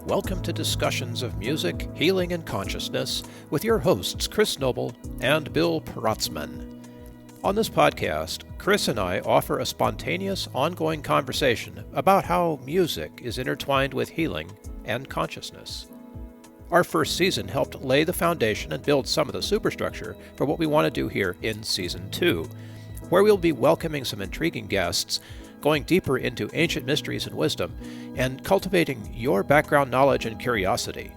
Welcome to Discussions of Music, Healing, and Consciousness with your hosts, Chris Noble and Bill Protzman. On this podcast, Chris and I offer a spontaneous, ongoing conversation about how music is intertwined with healing and consciousness. Our first season helped lay the foundation and build some of the superstructure for what we want to do here in Season 2, where we'll be welcoming some intriguing guests, going deeper into ancient mysteries and wisdom, and cultivating your background knowledge and curiosity.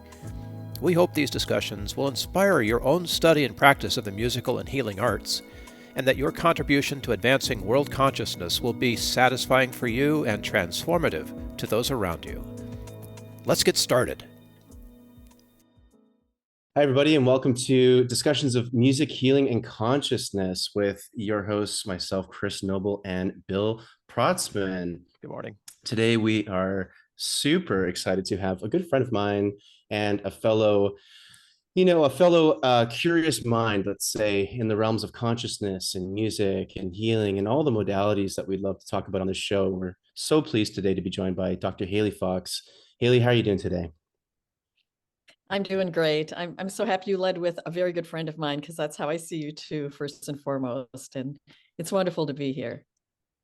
We hope these discussions will inspire your own study and practice of the musical and healing arts, and that your contribution to advancing world consciousness will be satisfying for you and transformative to those around you. Let's get started. Hi, everybody, and welcome to Discussions of Music, Healing, and Consciousness with your hosts, myself, Chris Noble, and Bill Protzman. Good morning. Today, we are super excited to have a good friend of mine and a fellow curious mind, let's say, in the realms of consciousness and music and healing and all the modalities that we'd love to talk about on this show. We're so pleased today to be joined by Dr. Haley Fox. Haley, how are you doing today? I'm doing great. I'm so happy you led with a very good friend of mine, because that's how I see you too, first and foremost. And it's wonderful to be here.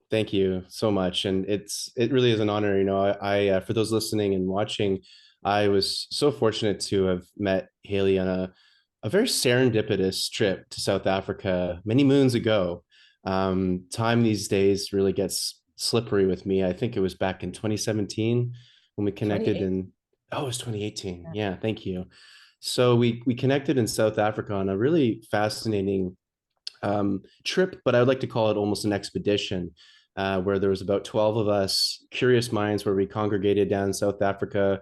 Thank you so much. And it really is an honor. I for those listening and watching, I was so fortunate to have met Haley on a very serendipitous trip to South Africa many moons ago. Time these days really gets slippery with me. I think it was back in 2017 when we connected it was 2018. Yeah, thank you. So we connected in South Africa on a really fascinating trip, but I would like to call it almost an expedition, where there was about 12 of us curious minds, where we congregated down in South Africa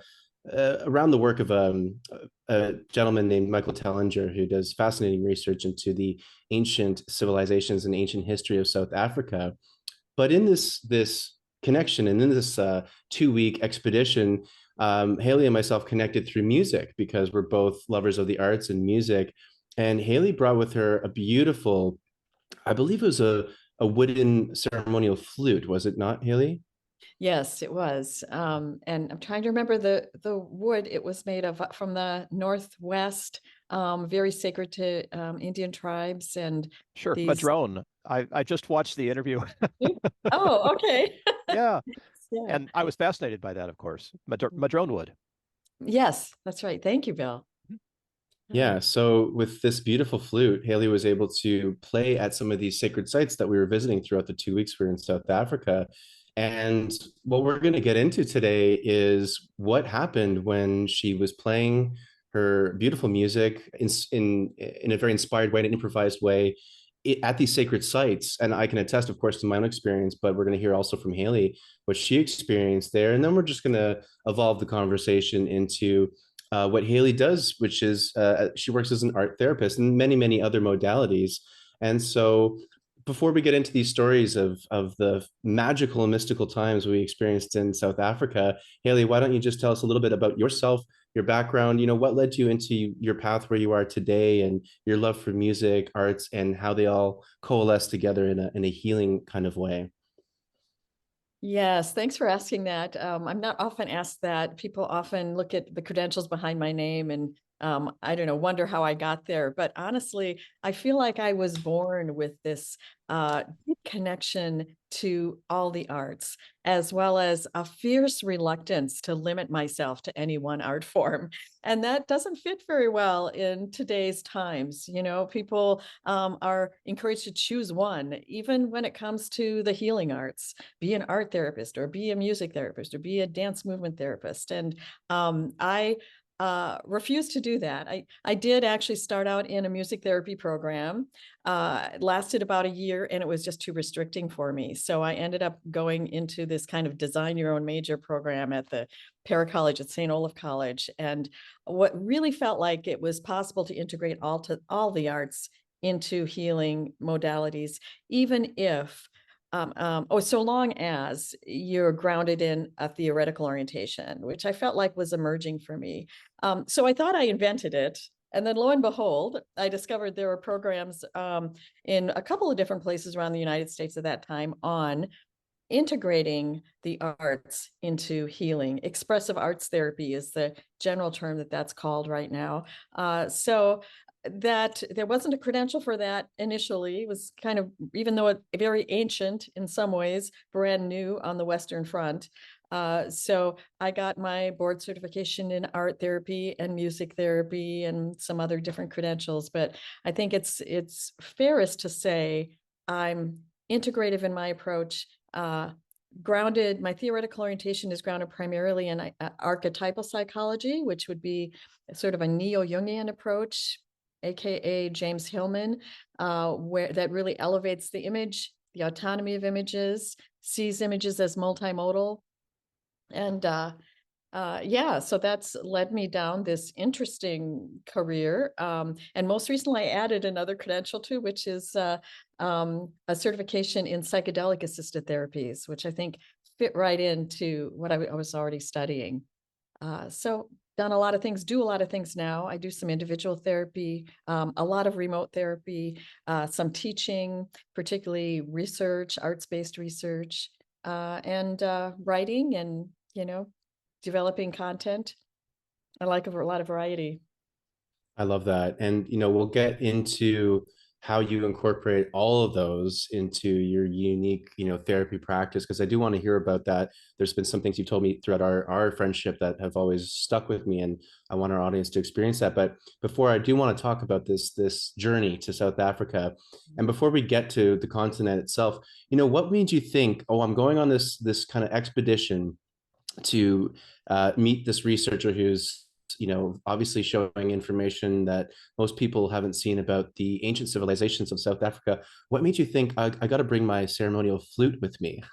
around the work of a gentleman named Michael Tellinger, who does fascinating research into the ancient civilizations and ancient history of South Africa. But in this connection and in this 2-week expedition, Haley and myself connected through music, because we're both lovers of the arts and music. And Haley brought with her a beautiful, I believe it was a wooden ceremonial flute, was it not, Haley? Yes, it was. And I'm trying to remember the wood it was made of, from the Northwest, very sacred to Indian tribes. And Sure, Madrone. I just watched the interview. Oh, okay. Yeah. Yeah. And I was fascinated by that, of course. Madrone wood. Yes, that's right. Thank you, Bill. Yeah, so with this beautiful flute, Haley was able to play at some of these sacred sites that we were visiting throughout the 2 weeks we were in South Africa. And what we're going to get into today is what happened when she was playing her beautiful music in a very inspired way, in an improvised way, at these sacred sites. And I can attest, of course, to my own experience, but we're going to hear also from Haley what she experienced there. And then we're just going to evolve the conversation into what Haley does, which is she works as an art therapist and many, many other modalities. And so before we get into these stories of the magical and mystical times we experienced in South Africa, Haley, why don't you just tell us a little bit about yourself, your background, what led you into your path where you are today, and your love for music, arts, and how they all coalesce together in a healing kind of way. Yes, thanks for asking that. I'm not often asked that. People often look at the credentials behind my name and I don't know, wonder how I got there. But honestly, I feel like I was born with this deep connection to all the arts, as well as a fierce reluctance to limit myself to any one art form. And that doesn't fit very well in today's times. People are encouraged to choose one, even when it comes to the healing arts. Be an art therapist, or be a music therapist, or be a dance movement therapist. And I refused to do that. I did actually start out in a music therapy program. It lasted about a year, and it was just too restricting for me. So I ended up going into this kind of design your own major program at the Para College at St. Olaf College. And what really felt like it was possible to integrate all the arts into healing modalities, even if so long as you're grounded in a theoretical orientation, which I felt like was emerging for me. So I thought I invented it. And then lo and behold, I discovered there were programs in a couple of different places around the United States at that time on integrating the arts into healing. Expressive arts therapy is the general term that's called right now. So that there wasn't a credential for that initially. It was kind of, even though it very ancient in some ways, brand new on the Western Front. So I got my board certification in art therapy and music therapy and some other different credentials. But I think it's fairest to say I'm integrative in my approach. Grounded, my theoretical orientation is grounded primarily in archetypal psychology, which would be sort of a neo-Jungian approach, aka James Hillman, where that really elevates the image, the autonomy of images, sees images as multimodal. And yeah, so that's led me down this interesting career. And most recently, I added another credential too, which is a certification in psychedelic assisted therapies, which I think fit right into what I was already studying. So done a lot of things, do a lot of things now. I do some individual therapy, a lot of remote therapy, some teaching, particularly research, arts-based research, and writing and, developing content. I like a lot of variety. I love that. And, we'll get into how you incorporate all of those into your unique, therapy practice, because I do want to hear about that. There's been some things you've told me throughout our friendship that have always stuck with me, and I want our audience to experience that. But before, I do want to talk about this journey to South Africa. And before we get to the continent itself, what made you think, oh, I'm going on this kind of expedition to meet this researcher who's obviously showing information that most people haven't seen about the ancient civilizations of South Africa. What made you think I got to bring my ceremonial flute with me?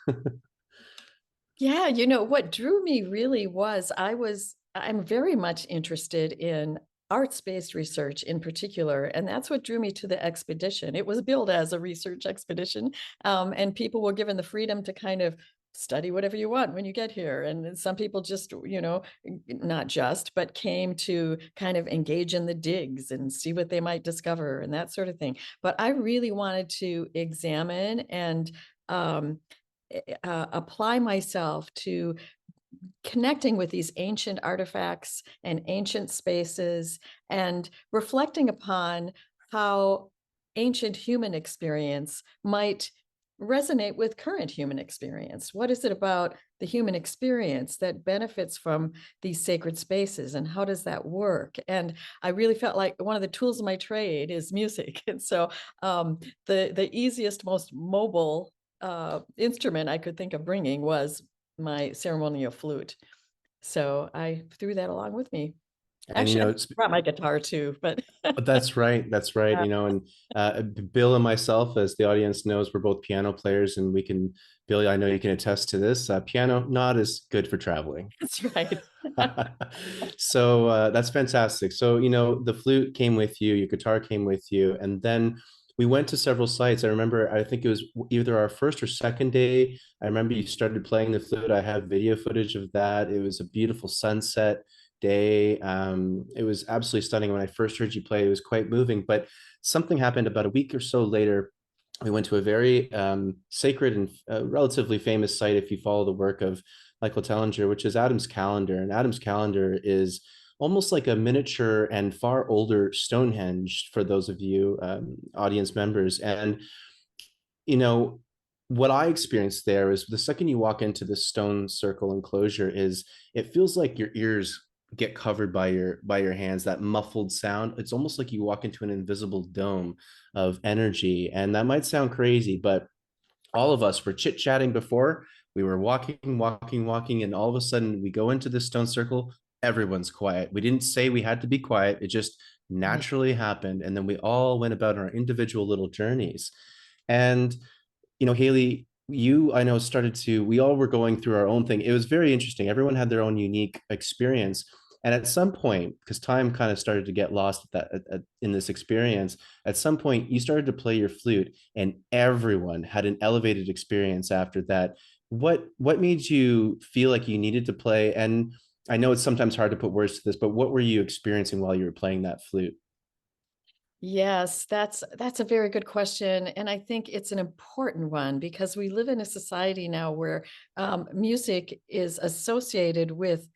Yeah, what drew me really was I'm very much interested in arts-based research in particular, and that's what drew me to the expedition. It was billed as a research expedition, and people were given the freedom to kind of study whatever you want when you get here. And some people just, not just, but came to kind of engage in the digs and see what they might discover and that sort of thing. But I really wanted to examine and apply myself to connecting with these ancient artifacts and ancient spaces and reflecting upon how ancient human experience might resonate with current human experience. What is it about the human experience that benefits from these sacred spaces, and how does that work? And I really felt like one of the tools of my trade is music. And so the easiest, most mobile instrument I could think of bringing was my ceremonial flute. So I threw that along with me. And Actually, I brought my guitar too, but that's right. And Bill and myself, as the audience knows, we're both piano players, and Billy, I know you can attest to this. Piano not as good for traveling. That's right. So that's fantastic. So the flute came with you, your guitar came with you, and then we went to several sites. I remember, I think it was either our first or second day. I remember you started playing the flute. I have video footage of that. It was a beautiful sunset day. It was absolutely stunning. When I first heard you play, it was quite moving. But something happened about a week or so later. We went to a very sacred and relatively famous site, if you follow the work of Michael Tellinger, which is Adam's Calendar. And Adam's Calendar is almost like a miniature and far older Stonehenge for those of you audience members. And, what I experienced there is the second you walk into the stone circle enclosure is it feels like your ears get covered by your hands, that muffled sound. It's almost like you walk into an invisible dome of energy. And that might sound crazy, but all of us were chit-chatting before. We were walking, and all of a sudden we go into this stone circle. Everyone's quiet. We didn't say we had to be quiet. It just naturally happened. And then we all went about our individual little journeys. And, Haley, I know we all were going through our own thing. It was very interesting. Everyone had their own unique experience. And at some point, because time kind of started to get lost in this experience, at some point you started to play your flute, and everyone had an elevated experience after that. What made you feel like you needed to play? And I know it's sometimes hard to put words to this, but what were you experiencing while you were playing that flute? Yes, that's a very good question, and I think it's an important one because we live in a society now where music is associated with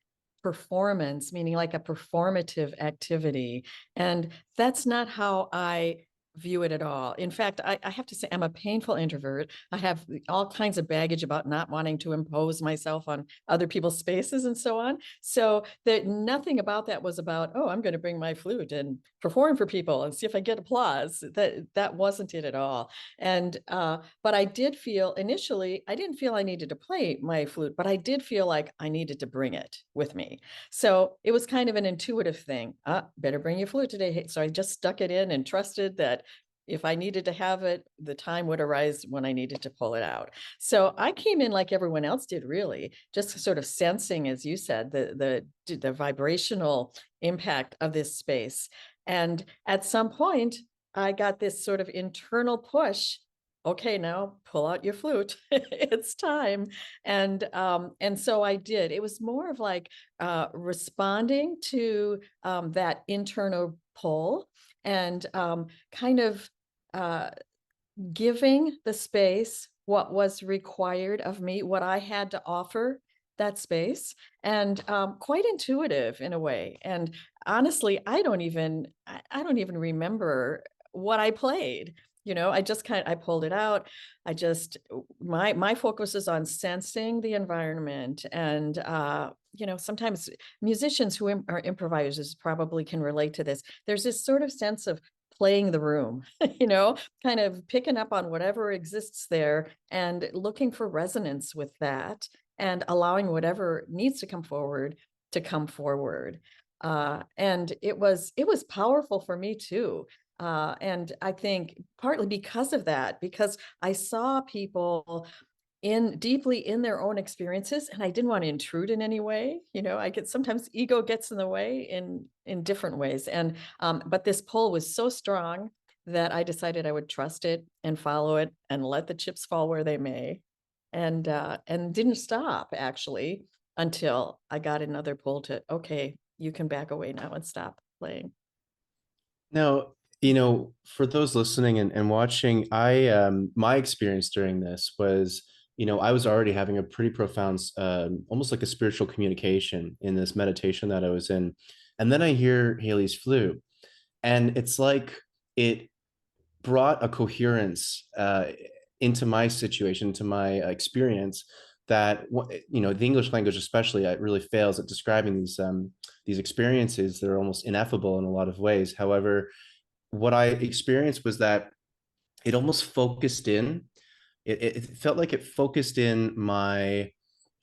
performance, meaning like a performative activity, and that's not how I view it at all. In fact, I have to say I'm a painful introvert. I have all kinds of baggage about not wanting to impose myself on other people's spaces and so on. So that nothing about that was about, oh, I'm going to bring my flute and perform for people and see if I get applause. That wasn't it at all. And but I did feel initially, I didn't feel I needed to play my flute, but I did feel like I needed to bring it with me. So it was kind of an intuitive thing. Better bring your flute today. So I just stuck it in and trusted that if I needed to have it, the time would arise when I needed to pull it out. So I came in like everyone else did, really, just sort of sensing, as you said, the vibrational impact of this space. And at some point, I got this sort of internal push. Okay, now pull out your flute. It's time. And so I did. It was more of like responding to that internal pull and kind of uh, giving the space what was required of me, what I had to offer that space, and quite intuitive in a way. And honestly, I don't even remember what I played. You know, I just I pulled it out. I just my focus is on sensing the environment, and you know, sometimes musicians who are improvisers probably can relate to this. There's this sort of sense of playing the room, you know, kind of picking up on whatever exists there and looking for resonance with that and allowing whatever needs to come forward to come forward. And it was powerful for me too. And I think partly because of that, because I saw people in deeply in their own experiences, and I didn't want to intrude in any way. You know, I get sometimes ego gets in the way in different ways. And but this pull was so strong that I decided I would trust it and follow it and let the chips fall where they may. And didn't stop actually until I got another pull to, okay, you can back away now and stop playing. Now, for those listening and watching, my experience during this was, I was already having a pretty profound, almost like a spiritual communication in this meditation that I was in. And then I hear Haley's flute, and it's like it brought a coherence into my situation, to my experience, that the English language especially it really fails at describing these experiences. They're almost ineffable in a lot of ways. However, what I experienced was that it almost focused in. It felt like it focused in my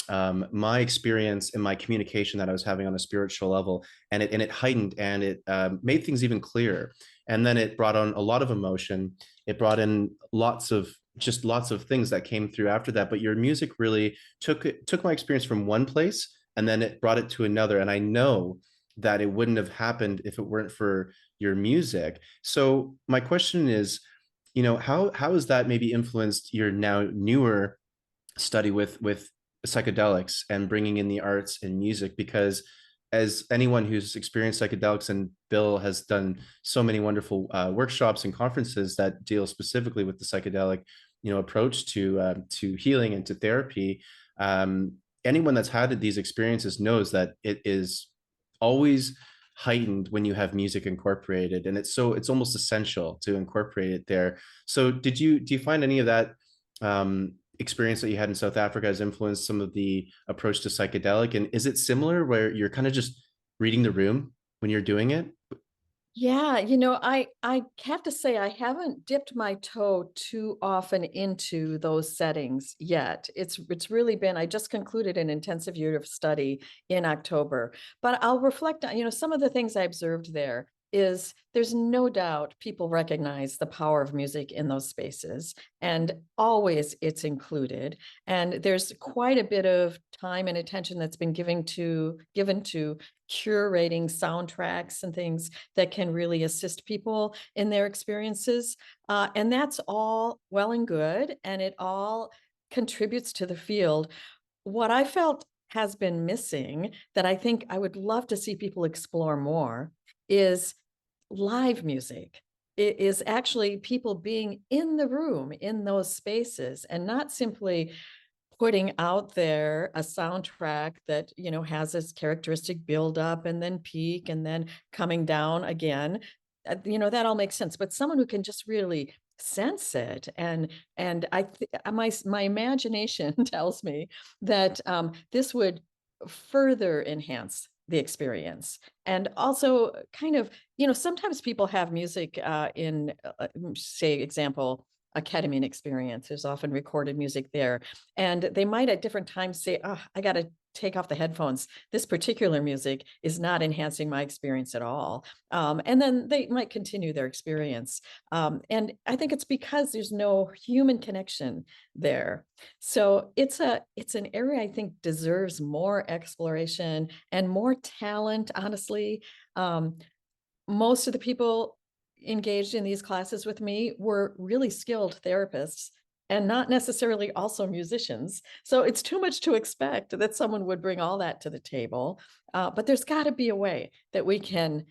experience and my communication that I was having on a spiritual level, and it heightened, and it made things even clearer. And then it brought on a lot of emotion. It brought in lots of things that came through after that. But your music really took my experience from one place, and then it brought it to another. And I know that it wouldn't have happened if it weren't for your music. So my question is, how has that maybe influenced your now newer study with psychedelics and bringing in the arts and music? Because as anyone who's experienced psychedelics, and Bill has done so many wonderful workshops and conferences that deal specifically with the psychedelic approach to healing and to therapy, anyone that's had these experiences knows that it is always heightened when you have music incorporated, and it's almost essential to incorporate it there. So do you find any of that experience that you had in South Africa has influenced some of the approach to psychedelic? And is it similar where you're kind of just reading the room when you're doing it? Yeah, you know, I have to say I haven't dipped my toe too often into those settings yet. It's really been, I just concluded an intensive year of study in October, but I'll reflect on, you know, some of the things I observed there is there's no doubt people recognize the power of music in those spaces, and always it's included. And there's quite a bit of time and attention that's been given to curating soundtracks and things that can really assist people in their experiences. And that's all well and good, and it all contributes to the field. What I felt has been missing that I think I would love to see people explore more is live music. is actually people being in the room in those spaces and not simply putting out there a soundtrack that, has this characteristic build up and then peak and then coming down again. That all makes sense. But someone who can just really sense it, and my imagination tells me that this would further enhance the experience. And also kind of, sometimes people have music in say example, a ketamine experience. There's often recorded music there. And they might at different times say, oh, I got to take off the headphones. This particular music is not enhancing my experience at all. And then they might continue their experience. And I think it's because there's no human connection there. So it's an area I think deserves more exploration and more talent, honestly. Most of the people engaged in these classes with me were really skilled therapists and not necessarily also musicians. So it's too much to expect that someone would bring all that to the table. But there's got to be a way that we can,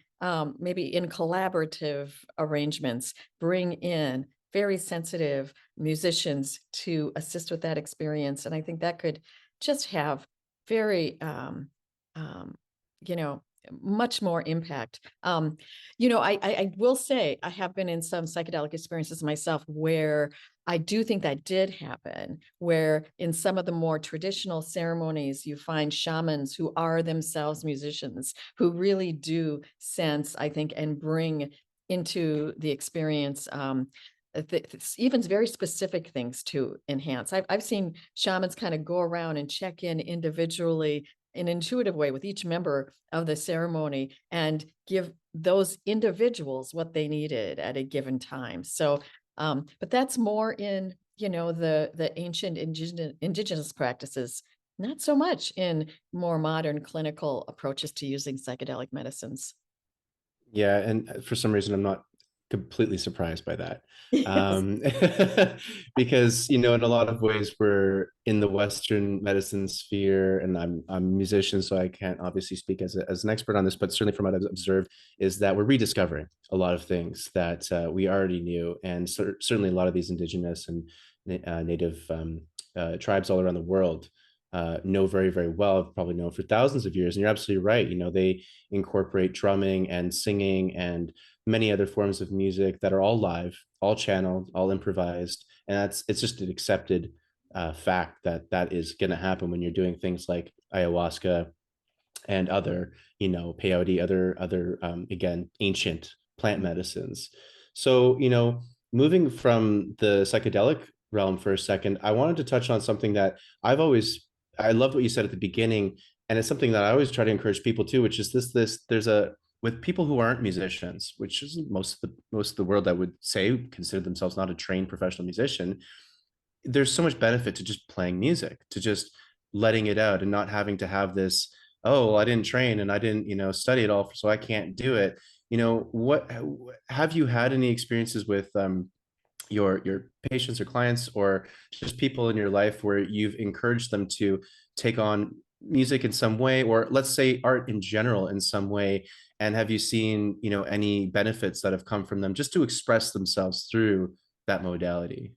maybe in collaborative arrangements, bring in very sensitive musicians to assist with that experience. And I think that could just have very, um, you know, much more impact. I will say I have been in some psychedelic experiences myself where I do think that did happen, where in some of the more traditional ceremonies, you find shamans who are themselves musicians, who really do sense, I think, and bring into the experience even very specific things to enhance. I've seen shamans kind of go around and check in individually in an intuitive way with each member of the ceremony and give those individuals what they needed at a given time. So, but that's more in, the ancient indigenous practices, not so much in more modern clinical approaches to using psychedelic medicines. Yeah, and for some reason, I'm not completely surprised by that. Yes. Um, because, in a lot of ways, we're in the Western medicine sphere, and I'm a musician, so I can't obviously speak as an expert on this, but certainly from what I've observed, is that we're rediscovering a lot of things that we already knew. And certainly a lot of these indigenous and native tribes all around the world know very, very well, have probably known for thousands of years. And you're absolutely right. They incorporate drumming and singing and many other forms of music that are all live, all channeled, all improvised. And it's just an accepted fact that is going to happen when you're doing things like ayahuasca and other, peyote, other again, ancient plant medicines. So, moving from the psychedelic realm for a second, I wanted to touch on something that I loved what you said at the beginning, and it's something that I always try to encourage people to, which is there's a with people who aren't musicians, which is most of the world, I would say, consider themselves not a trained professional musician. There's so much benefit to just playing music, to just letting it out and not having to have this, oh, well, I didn't train and I didn't, study it all, so I can't do it. What have you had any experiences with your patients or clients, or just people in your life, where you've encouraged them to take on music in some way, or let's say art in general in some way, and have you seen any benefits that have come from them just to express themselves through that modality?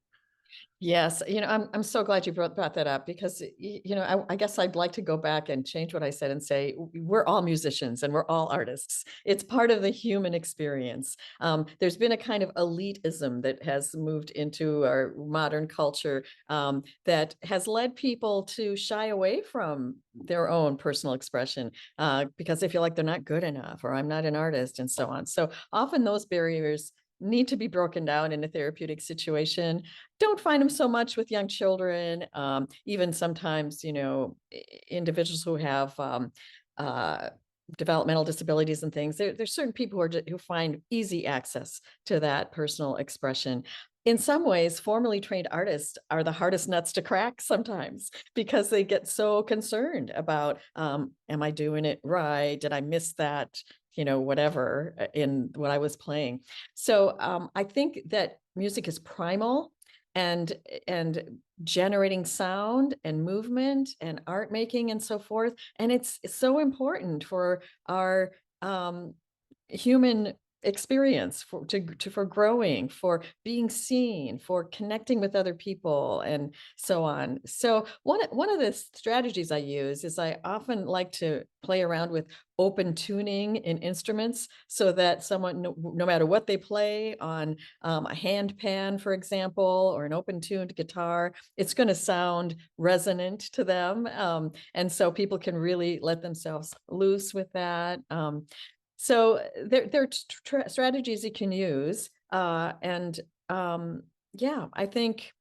Yes, I'm so glad you brought that up because I guess I'd like to go back and change what I said and say we're all musicians and we're all artists. It's part of the human experience. There's been a kind of elitism that has moved into our modern culture, that has led people to shy away from their own personal expression because they feel like they're not good enough, or I'm not an artist, and so on. So often those barriers need to be broken down in a therapeutic situation. Don't find them so much with young children, even sometimes, individuals who have uh, developmental disabilities and things. There's certain people who find easy access to that personal expression. In some ways, formally trained artists are the hardest nuts to crack sometimes because they get so concerned about, am I doing it right? Did I miss that? Whatever in what I was playing. So I think that music is primal, and generating sound and movement and art making and so forth. And it's so important for our human experience, for growing, for being seen, for connecting with other people, and so on. So one of the strategies I use is I often like to play around with open tuning in instruments, so that someone, no matter what they play on a hand pan, for example, or an open tuned guitar, it's going to sound resonant to them. And so people can really let themselves loose with that. So there are strategies you can use. And yeah, I think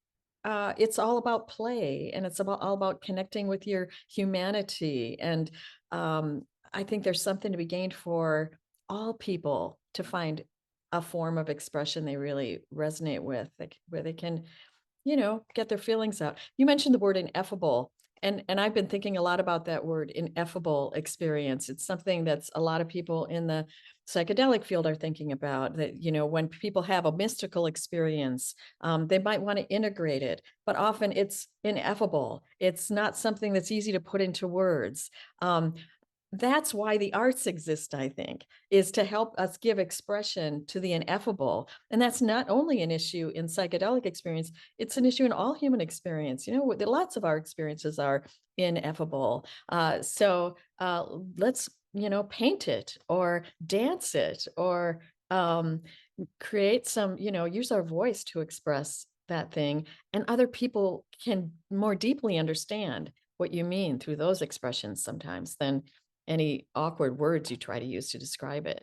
it's all about play, and it's all about connecting with your humanity. And I think there's something to be gained for all people to find a form of expression they really resonate with, like, where they can, get their feelings out. You mentioned the word ineffable, and I've been thinking a lot about that word, ineffable experience. It's something that's a lot of people in the psychedelic field are thinking about, that, when people have a mystical experience, they might want to integrate it, but often it's ineffable. It's not something that's easy to put into words. That's why the arts exist, I think, is to help us give expression to the ineffable. And that's not only an issue in psychedelic experience, it's an issue in all human experience. Lots of our experiences are ineffable. Let's, paint it, or dance it, or create some, use our voice to express that thing. And other people can more deeply understand what you mean through those expressions sometimes than any awkward words you try to use to describe it.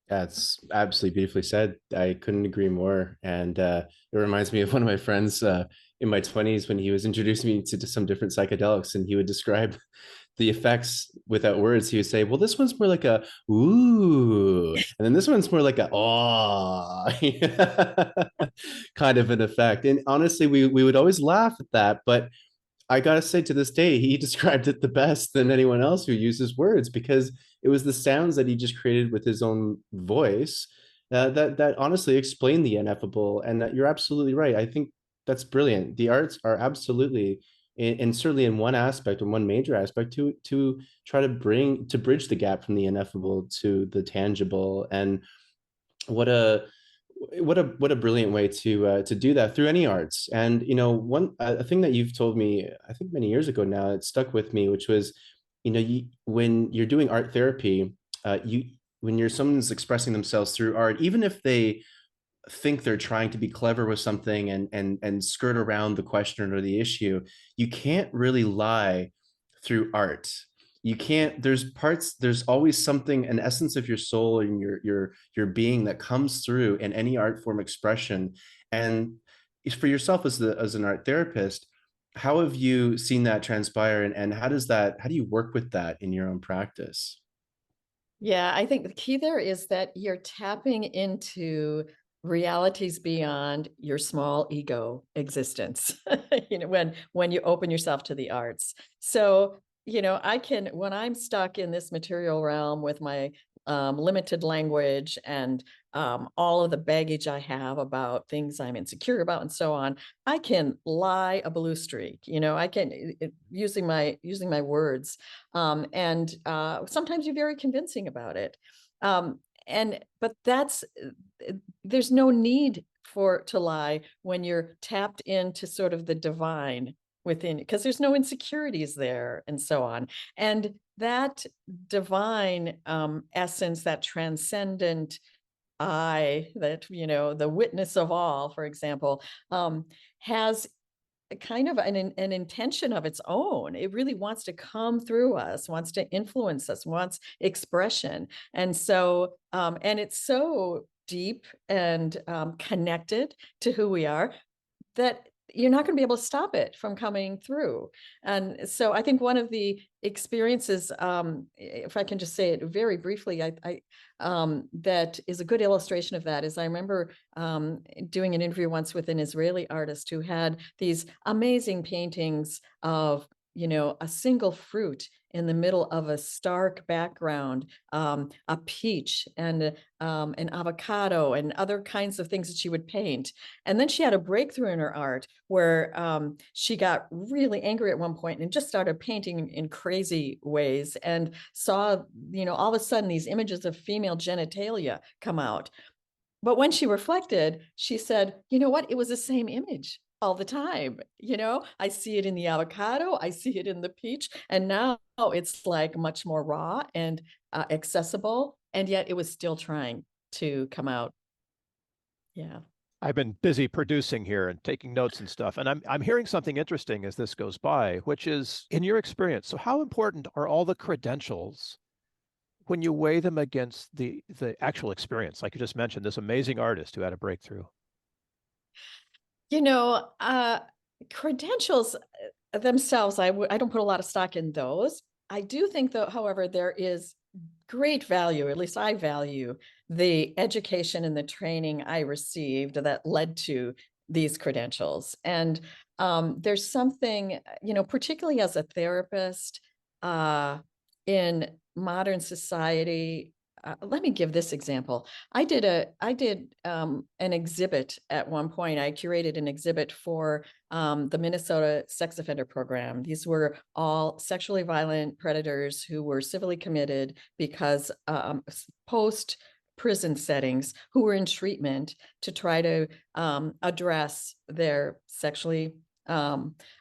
That's absolutely beautifully said. I couldn't agree more. And it reminds me of one of my friends in my 20s when he was introducing me to some different psychedelics, and he would describe the effects without words. He would say, well, this one's more like a ooh, and then this one's more like a oh, kind of an effect. And honestly, we would always laugh at that. But I gotta say, to this day, he described it the best than anyone else who uses words, because it was the sounds that he just created with his own voice that honestly explain the ineffable. And that you're absolutely right. I think that's brilliant. The arts are absolutely, and certainly in one aspect, and one major aspect, to try to bridge the gap from the ineffable to the tangible. And what a what a brilliant way to do that through any arts. And one a thing that you've told me, I think many years ago now, it stuck with me, which was, when you're doing art therapy, you when you're someone's expressing themselves through art, even if they think they're trying to be clever with something and skirt around the question or the issue, you can't really lie through art. You can't, there's always something, an essence of your soul and your being that comes through in any art form expression. And for yourself as an art therapist, how have you seen that transpire, and how do you work with that in your own practice? Yeah, I think the key there is that you're tapping into realities beyond your small ego existence, when you open yourself to the arts. So, when I'm stuck in this material realm with my limited language, and all of the baggage I have about things I'm insecure about and so on, I can lie a blue streak. I can, using my words, and sometimes you're very convincing about it. But there's no need to lie when you're tapped into sort of the divine within, because there's no insecurities there, and so on. And that divine essence, that transcendent I, that, the witness of all, for example, has a kind of an intention of its own. It really wants to come through us, wants to influence us, wants expression. And so, and it's so deep and connected to who we are, that you're not going to be able to stop it from coming through. And so I think one of the experiences, if I can just say it very briefly, that is a good illustration of that, is I remember doing an interview once with an Israeli artist who had these amazing paintings of a single fruit in the middle of a stark background, a peach and an avocado and other kinds of things that she would paint. And then she had a breakthrough in her art where she got really angry at one point and just started painting in crazy ways and saw, all of a sudden these images of female genitalia come out. But when she reflected, she said, you know what? It was the same image all the time. I see it in the avocado, I see it in the peach, and now it's like much more raw and accessible. And yet it was still trying to come out. Yeah. I've been busy producing here and taking notes and stuff, and I'm hearing something interesting as this goes by, which is in your experience. So how important are all the credentials when you weigh them against the actual experience? Like you just mentioned, this amazing artist who had a breakthrough. Credentials themselves, I don't put a lot of stock in those. I do think, though, however, there is great value, at least I value the education and the training I received that led to these credentials. And there's something, particularly as a therapist in modern society. Let me give this example. I did an exhibit at one point. I curated an exhibit for the Minnesota Sex Offender Program. These were all sexually violent predators who were civilly committed because post prison settings who were in treatment to try to address their sexually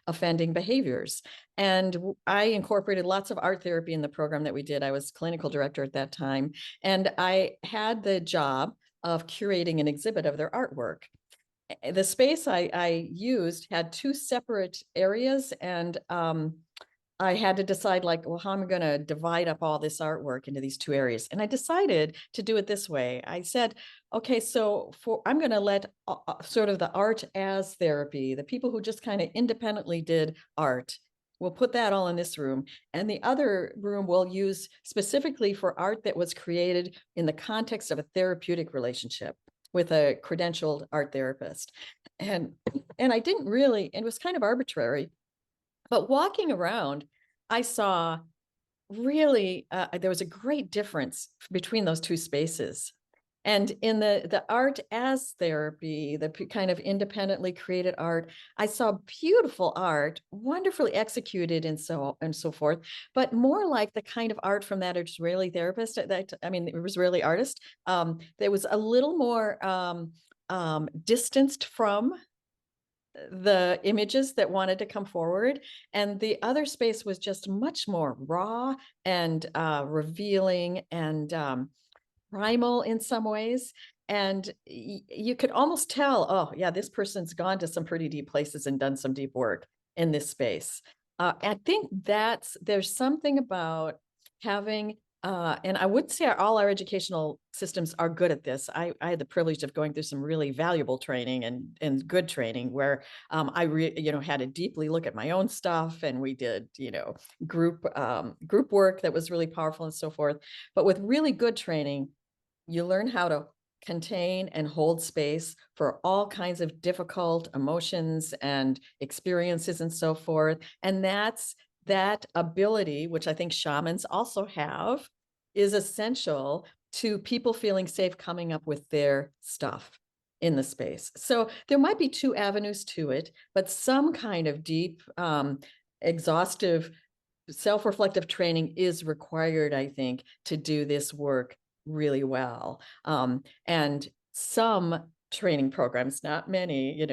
offending behaviors. And I incorporated lots of art therapy in the program that we did. I was clinical director at that time, and I had the job of curating an exhibit of their artwork. The space I used had two separate areas, and I had to decide, like, well, how am I going to divide up all this artwork into these two areas? And I decided to do it this way. I said, okay, so I'm going to let sort of the art as therapy, the people who just kind of independently did art, we'll put that all in this room. And the other room we'll use specifically for art that was created in the context of a therapeutic relationship with a credentialed art therapist. And I didn't really, it was kind of arbitrary, but walking around, I saw really, there was a great difference between those two spaces. And in the art as therapy, the kind of independently created art, I saw beautiful art, wonderfully executed and so forth, but more like the kind of art from that Israeli therapist, Israeli artist, that was a little more distanced from the images that wanted to come forward. And the other space was just much more raw and revealing and primal in some ways. And you could almost tell, oh yeah, this person's gone to some pretty deep places and done some deep work in this space. I think there's something about having and I wouldn't say all our educational systems are good at this. I had the privilege of going through some really valuable training and good training where I had to deeply look at my own stuff, and we did group work that was really powerful and so forth. But with really good training, you learn how to contain and hold space for all kinds of difficult emotions and experiences and so forth. And that ability, which I think shamans also have, is essential to people feeling safe coming up with their stuff in the space. So there might be two avenues to it, but some kind of deep, exhaustive, self-reflective training is required, I think, to do this work really well. And some training programs, not many,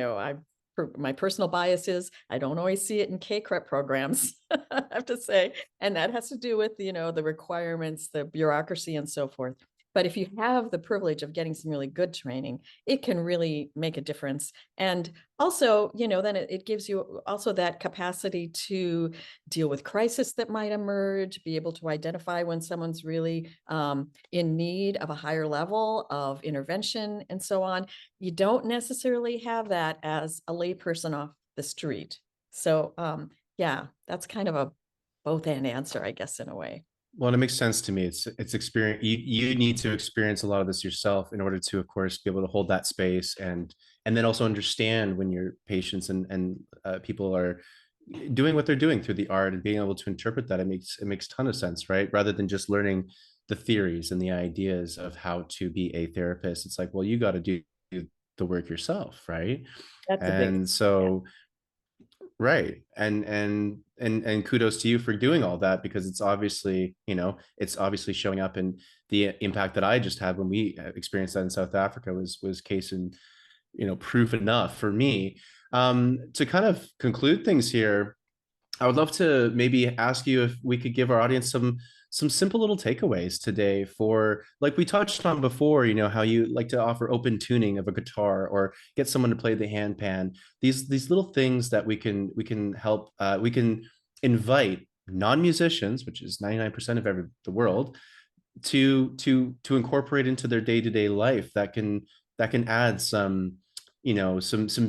my personal bias is I don't always see it in CACREP programs, I have to say. And that has to do with, the requirements, the bureaucracy and so forth. But if you have the privilege of getting some really good training, it can really make a difference. And also, then it gives you also that capacity to deal with crisis that might emerge, be able to identify when someone's really in need of a higher level of intervention and so on. You don't necessarily have that as a layperson off the street. So yeah, that's kind of a both and answer, I guess, in a way. Well, it makes sense to me. It's experience. You need to experience a lot of this yourself in order to, of course, be able to hold that space and then also understand when your patients and people are doing what they're doing through the art and being able to interpret that, it makes ton of sense, right? Rather than just learning the theories and the ideas of how to be a therapist, it's like, well, you got to do the work yourself, right? That's a big, And yeah. so, right. And kudos to you for doing all that, because it's obviously showing up. And the impact that I just had when we experienced that in South Africa was case and proof enough for me. To kind of conclude things here, I would love to maybe ask you if we could give our audience some simple little takeaways today, for, like we touched on before, how you like to offer open tuning of a guitar or get someone to play the handpan. These little things that we can help, we can invite non-musicians, which is 99% of the world, to incorporate into their day-to-day life, that can add some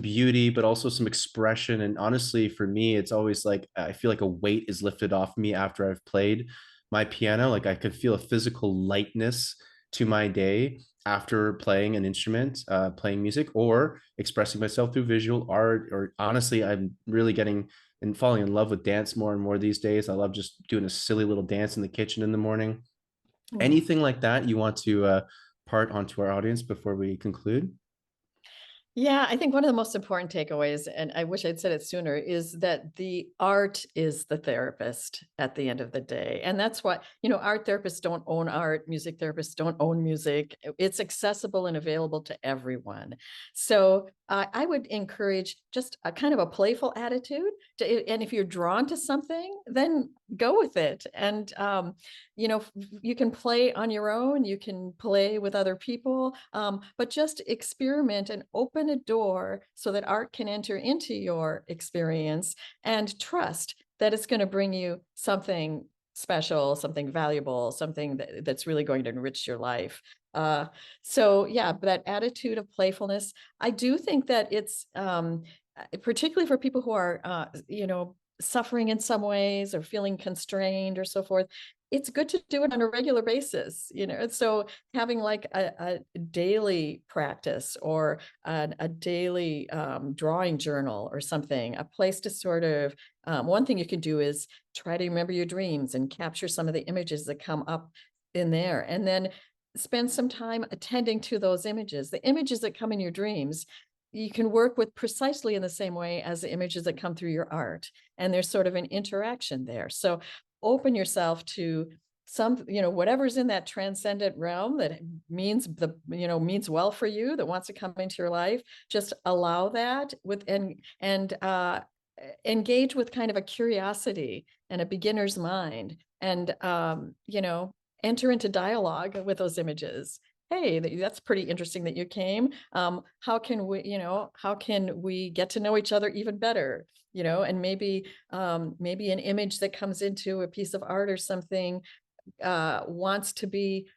beauty, but also some expression. And honestly, for me, it's always like I feel like a weight is lifted off me after I've played my piano. Like I could feel a physical lightness to my day after playing an instrument, playing music, or expressing myself through visual art. Or honestly, I'm really getting and falling in love with dance more and more these days. I love just doing a silly little dance in the kitchen in the morning. Mm. Anything like that you want to part onto our audience before we conclude? Yeah, I think one of the most important takeaways, and I wish I'd said it sooner, is that the art is the therapist at the end of the day. And that's why, art therapists don't own art, music therapists don't own music. It's accessible and available to everyone. So I would encourage just a kind of a playful attitude and if you're drawn to something, then go with it. And, you can play on your own, you can play with other people, but just experiment and open a door so that art can enter into your experience, and trust that it's going to bring you something special, something valuable, something that's really going to enrich your life. So yeah, that attitude of playfulness, I do think that it's particularly for people who are, suffering in some ways or feeling constrained or so forth. It's good to do it on a regular basis, so having like a daily practice or a daily drawing journal or something, a place to sort of, one thing you can do is try to remember your dreams and capture some of the images that come up in there, and then spend some time attending to those images. The images that come in your dreams, you can work with precisely in the same way as the images that come through your art. And there's sort of an interaction there. So open yourself to whatever's in that transcendent realm that means well for you, that wants to come into your life. Just allow that and engage with kind of a curiosity and a beginner's mind, and enter into dialogue with those images. Hey, that's pretty interesting that you came. How can we get to know each other even better? And maybe an image that comes into a piece of art or something wants to be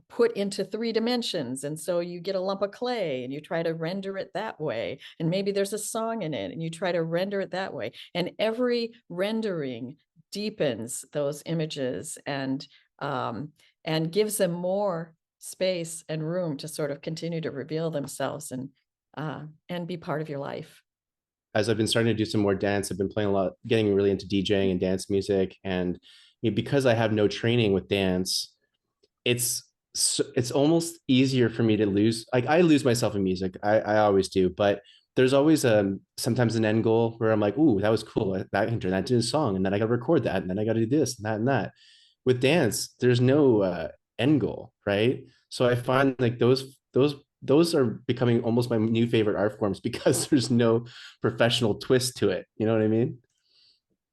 put into 3 dimensions. And so you get a lump of clay and you try to render it that way. And maybe there's a song in it and you try to render it that way. And every rendering deepens those images and gives them more space and room to sort of continue to reveal themselves and be part of your life. As I've been starting to do some more dance, I've been playing a lot, getting really into DJing and dance music. And because I have no training with dance, it's almost easier for me to lose. Like I lose myself in music. I always do, but there's always sometimes an end goal where I'm like, ooh, that was cool. That can turn that into a song, and then I got to record that, and then I got to do this and that and that. With dance, there's no end goal, right? So I find like those are becoming almost my new favorite art forms because there's no professional twist to it. You know what I mean?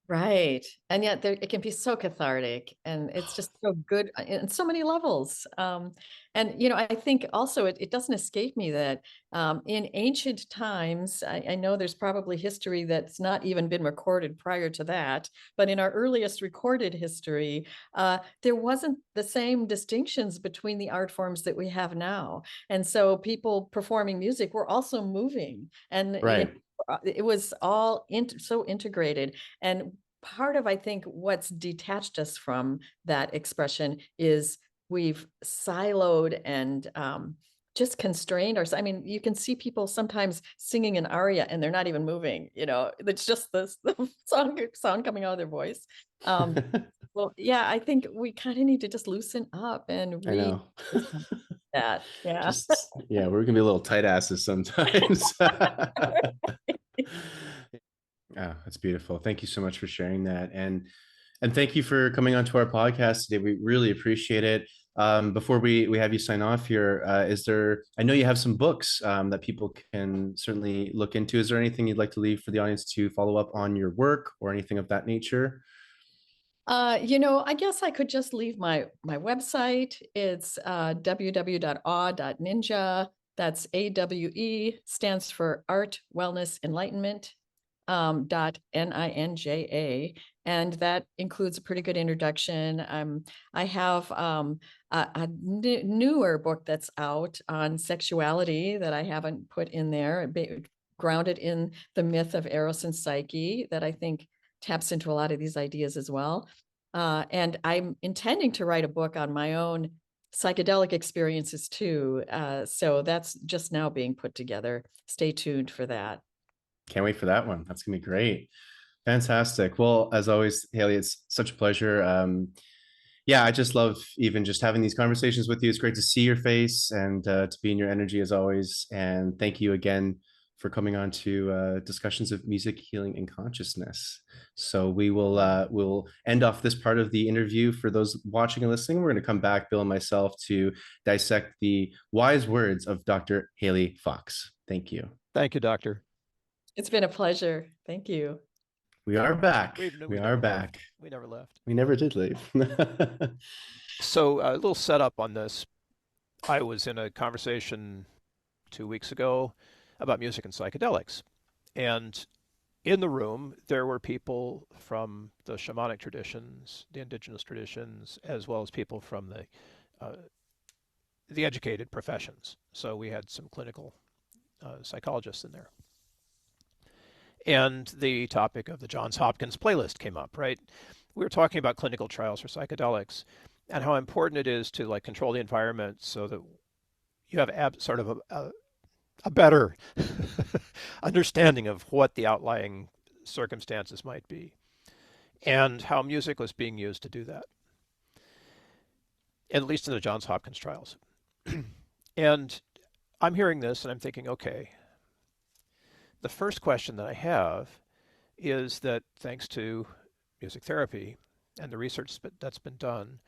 Right. And yet it can be so cathartic, and it's just so good in so many levels. And, I think also it doesn't escape me that in ancient times, I know there's probably history that's not even been recorded prior to that, but in our earliest recorded history, there wasn't the same distinctions between the art forms that we have now. And so people performing music were also moving, and Right. it was all so integrated. And part of, I think, what's detached us from that expression is we've siloed and just constrained ourselves. I mean, you can see people sometimes singing an aria and they're not even moving, it's just the sound coming out of their voice. Um, well, yeah, I think we kind of need to just loosen up and I know. that. Yeah. Just, yeah, we're gonna be a little tight asses sometimes. Yeah, that's beautiful. Thank you so much for sharing that. And thank you for coming onto our podcast today. We really appreciate it. Before we have you sign off here, is there, I know you have some books that people can certainly look into. Is there anything you'd like to leave for the audience to follow up on your work or anything of that nature? I guess I could just leave my website. It's www.awe.ninja. That's AWE, stands for Art, Wellness, Enlightenment, .ninja, and that includes a pretty good introduction. I have a newer book that's out on sexuality that I haven't put in there, grounded in the myth of Eros and Psyche, that I think taps into a lot of these ideas as well. And I'm intending to write a book on my own psychedelic experiences too. So that's just now being put together. Stay tuned for that. Can't wait for that one. That's gonna be great. Fantastic. Well, as always, Haley, it's such a pleasure. Yeah, I just love even just having these conversations with you. It's great to see your face and to be in your energy as always. And thank you again for coming on to discussions of music, healing, and consciousness. So we'll end off this part of the interview. For those watching and listening, we're going to come back, Bill and myself, to dissect the wise words of Dr. Haley Fox. Thank you. Thank you, Doctor. It's been a pleasure. Thank you. We are back. We We never are back. left. We never left. We never did leave. So a little setup on this. I was in a conversation 2 weeks ago about music and psychedelics. And in the room, there were people from the shamanic traditions, the indigenous traditions, as well as people from the educated professions. So we had some clinical psychologists in there. And the topic of the Johns Hopkins playlist came up, right? We were talking about clinical trials for psychedelics and how important it is to like control the environment so that you have sort of a better understanding of what the outlying circumstances might be and how music was being used to do that, at least in the Johns Hopkins trials. And I'm hearing this and I'm thinking, okay, the first question that I have is that thanks to music therapy and the research that's been done,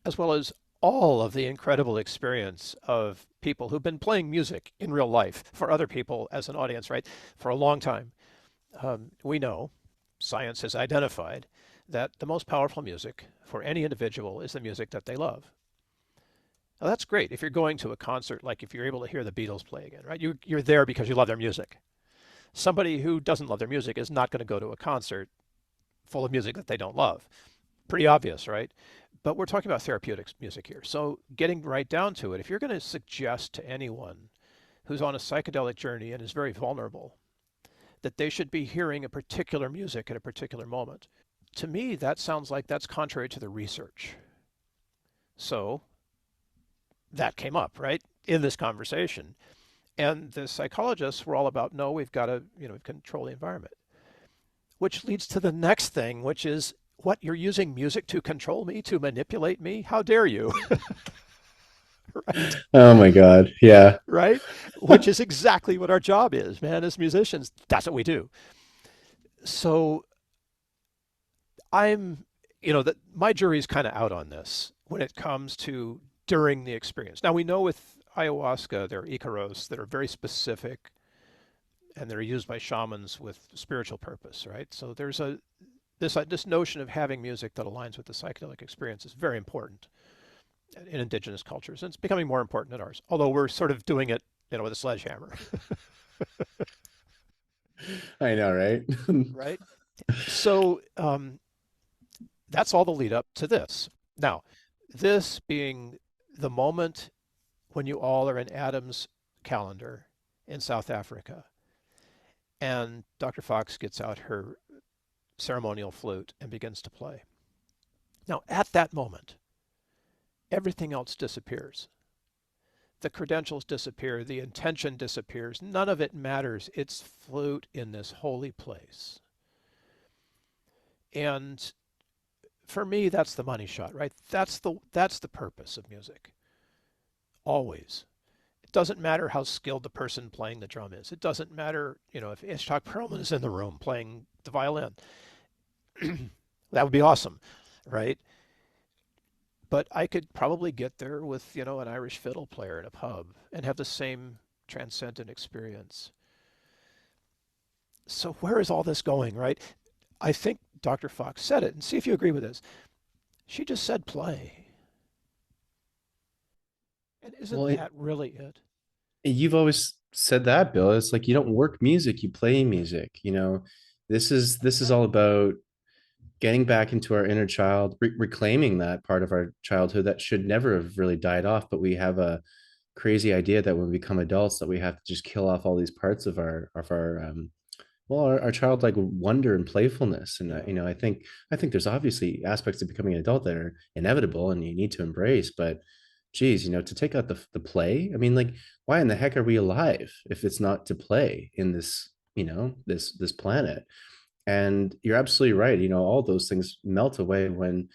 as well as all of the incredible experience of people who've been playing music in real life for other people as an audience, right, for a long time, we know, science has identified, that the most powerful music for any individual is the music that they love. Now, that's great if you're going to a concert, like if you're able to hear the Beatles play again, right? You're there because you love their music. Somebody who doesn't love their music is not going to go to a concert full of music that they don't love. Pretty obvious, right? But we're talking about therapeutic music here. So getting right down to it, if you're going to suggest to anyone who's on a psychedelic journey and is very vulnerable that they should be hearing a particular music at a particular moment, to me, that sounds like that's contrary to the research. So that came up, right, in this conversation. And the psychologists were all about, no, we've got to, control the environment. Which leads to the next thing, which is, what, you're using music to control me, to manipulate me? How dare you? Right? Oh my God. Yeah. Right? Which is exactly what our job is, man, as musicians. That's what we do. So that my jury's kind of out on this when it comes to during the experience. Now we know with ayahuasca, there are icaros that are very specific and they're used by shamans with spiritual purpose, right? So there's this notion of having music that aligns with the psychedelic experience is very important in indigenous cultures. And it's becoming more important in ours, although we're sort of doing it, with a sledgehammer. I know, right? Right? So that's all the lead up to this. Now, this being the moment when you all are in Adam's calendar in South Africa, and Dr. Fox gets out her ceremonial flute and begins to play. Now, at that moment, everything else disappears. The credentials disappear, the intention disappears, none of it matters. It's flute in this holy place. And for me, that's the money shot, right? That's the purpose of music. Always. It doesn't matter how skilled the person playing the drum is. It doesn't matter, if Itzhak Perlman is in the room playing the violin. That would be awesome, right? But I could probably get there with, an Irish fiddle player in a pub and have the same transcendent experience. So where is all this going, right? I think Dr. Fox said it, and see if you agree with this. She just said play. And isn't Well, that really it? you've always said that, Bill. It's like you don't work music, you play music. This is all about getting back into our inner child, reclaiming that part of our childhood that should never have really died off. But we have a crazy idea that when we become adults, that we have to just kill off all these parts of our childlike wonder and playfulness. And Yeah. I think there's obviously aspects of becoming an adult that are inevitable and you need to embrace. But geez, to take out the play, I mean, like, why in the heck are we alive if it's not to play in this, this planet? And you're absolutely right. All those things melt away when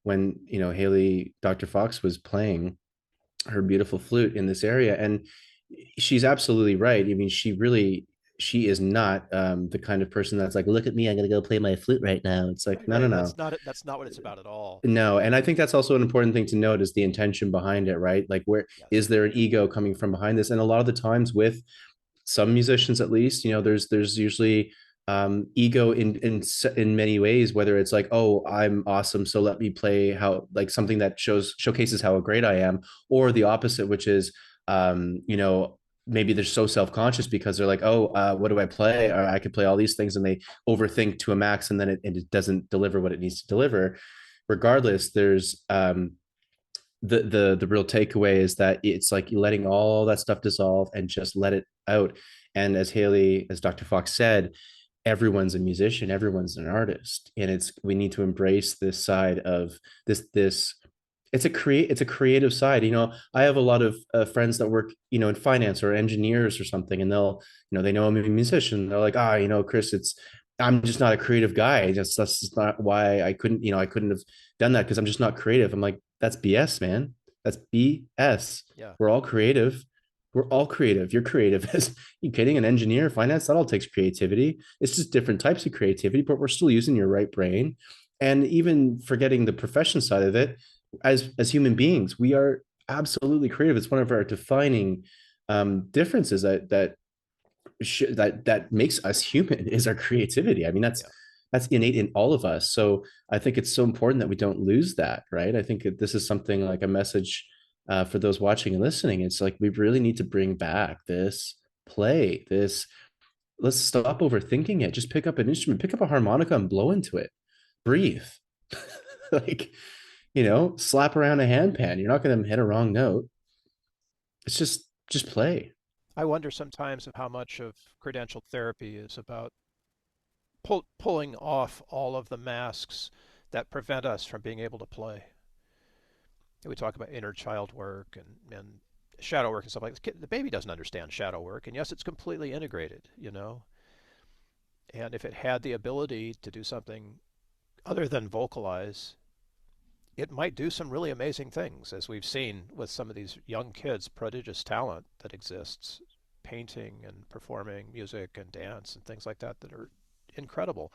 Haley, Dr. Fox was playing her beautiful flute in this area. And she's absolutely right. I mean, she is not the kind of person that's like, look at me, I'm gonna go play my flute right now. It's like, Right, no, no, right. no. That's not what it's about at all. No, and I think that's also an important thing to note is the intention behind it, right? Like, where Yes. is there an ego coming from behind this? And a lot of the times with some musicians, at least, there's usually ego in many ways, whether it's like, oh, I'm awesome, so let me play how, like, something that showcases how great I am, or the opposite, which is maybe they're so self-conscious because they're like, oh, what do I play? Or I could play all these things, and they overthink to a max, and then it doesn't deliver what it needs to deliver. Regardless, there's the real takeaway is that it's like you letting all that stuff dissolve and just let it out. And as Dr. Fox said, everyone's a musician, everyone's an artist, and we need to embrace this side of this. It's a creative side. I have a lot of friends that work, in finance or engineers or something, and they know I'm a musician. They're like, Chris, I'm just not a creative guy. That's just not why I couldn't have done that, because I'm just not creative. I'm like, that's BS, man. That's BS. Yeah. We're all creative. We're all creative. You're creative. You kidding? An engineer, finance, that all takes creativity. It's just different types of creativity, but we're still using your right brain. And even forgetting the profession side of it, as human beings, we are absolutely creative. It's one of our defining differences that makes us human is our creativity. I mean, Yeah. that's innate in all of us. So I think it's so important that we don't lose that, right? I think that this is something like a message for those watching and listening. It's like we really need to bring back this play. Let's stop overthinking it. Just pick up an instrument, pick up a harmonica, and blow into it. Breathe. Like, slap around a handpan. You're not going to hit a wrong note. It's just play. I wonder sometimes of how much of credentialed therapy is about pulling off all of the masks that prevent us from being able to play. We talk about inner child work and shadow work and stuff like this. The baby doesn't understand shadow work, and yes, it's completely integrated. And if it had the ability to do something other than vocalize, it might do some really amazing things, as we've seen with some of these young kids, prodigious talent that exists, painting and performing music and dance and things like that are incredible.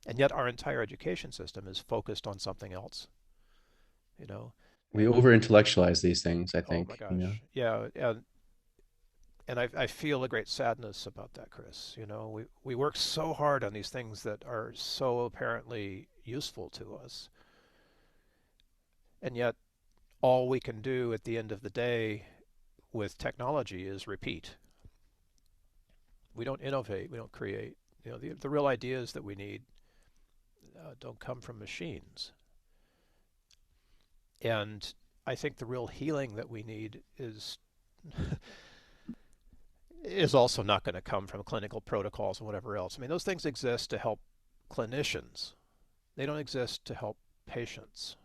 And yet our entire education system is focused on something else, you know. We And over intellectualize these things, I oh my think. gosh, yeah, and I feel a great sadness about that, Chris. We work so hard on these things that are so apparently useful to us, and yet all we can do at the end of the day with technology is repeat. We don't innovate, we don't create. The real ideas that we need don't come from machines. And I think the real healing that we need is also not going to come from clinical protocols and whatever else. I mean, those things exist to help clinicians. They don't exist to help patients.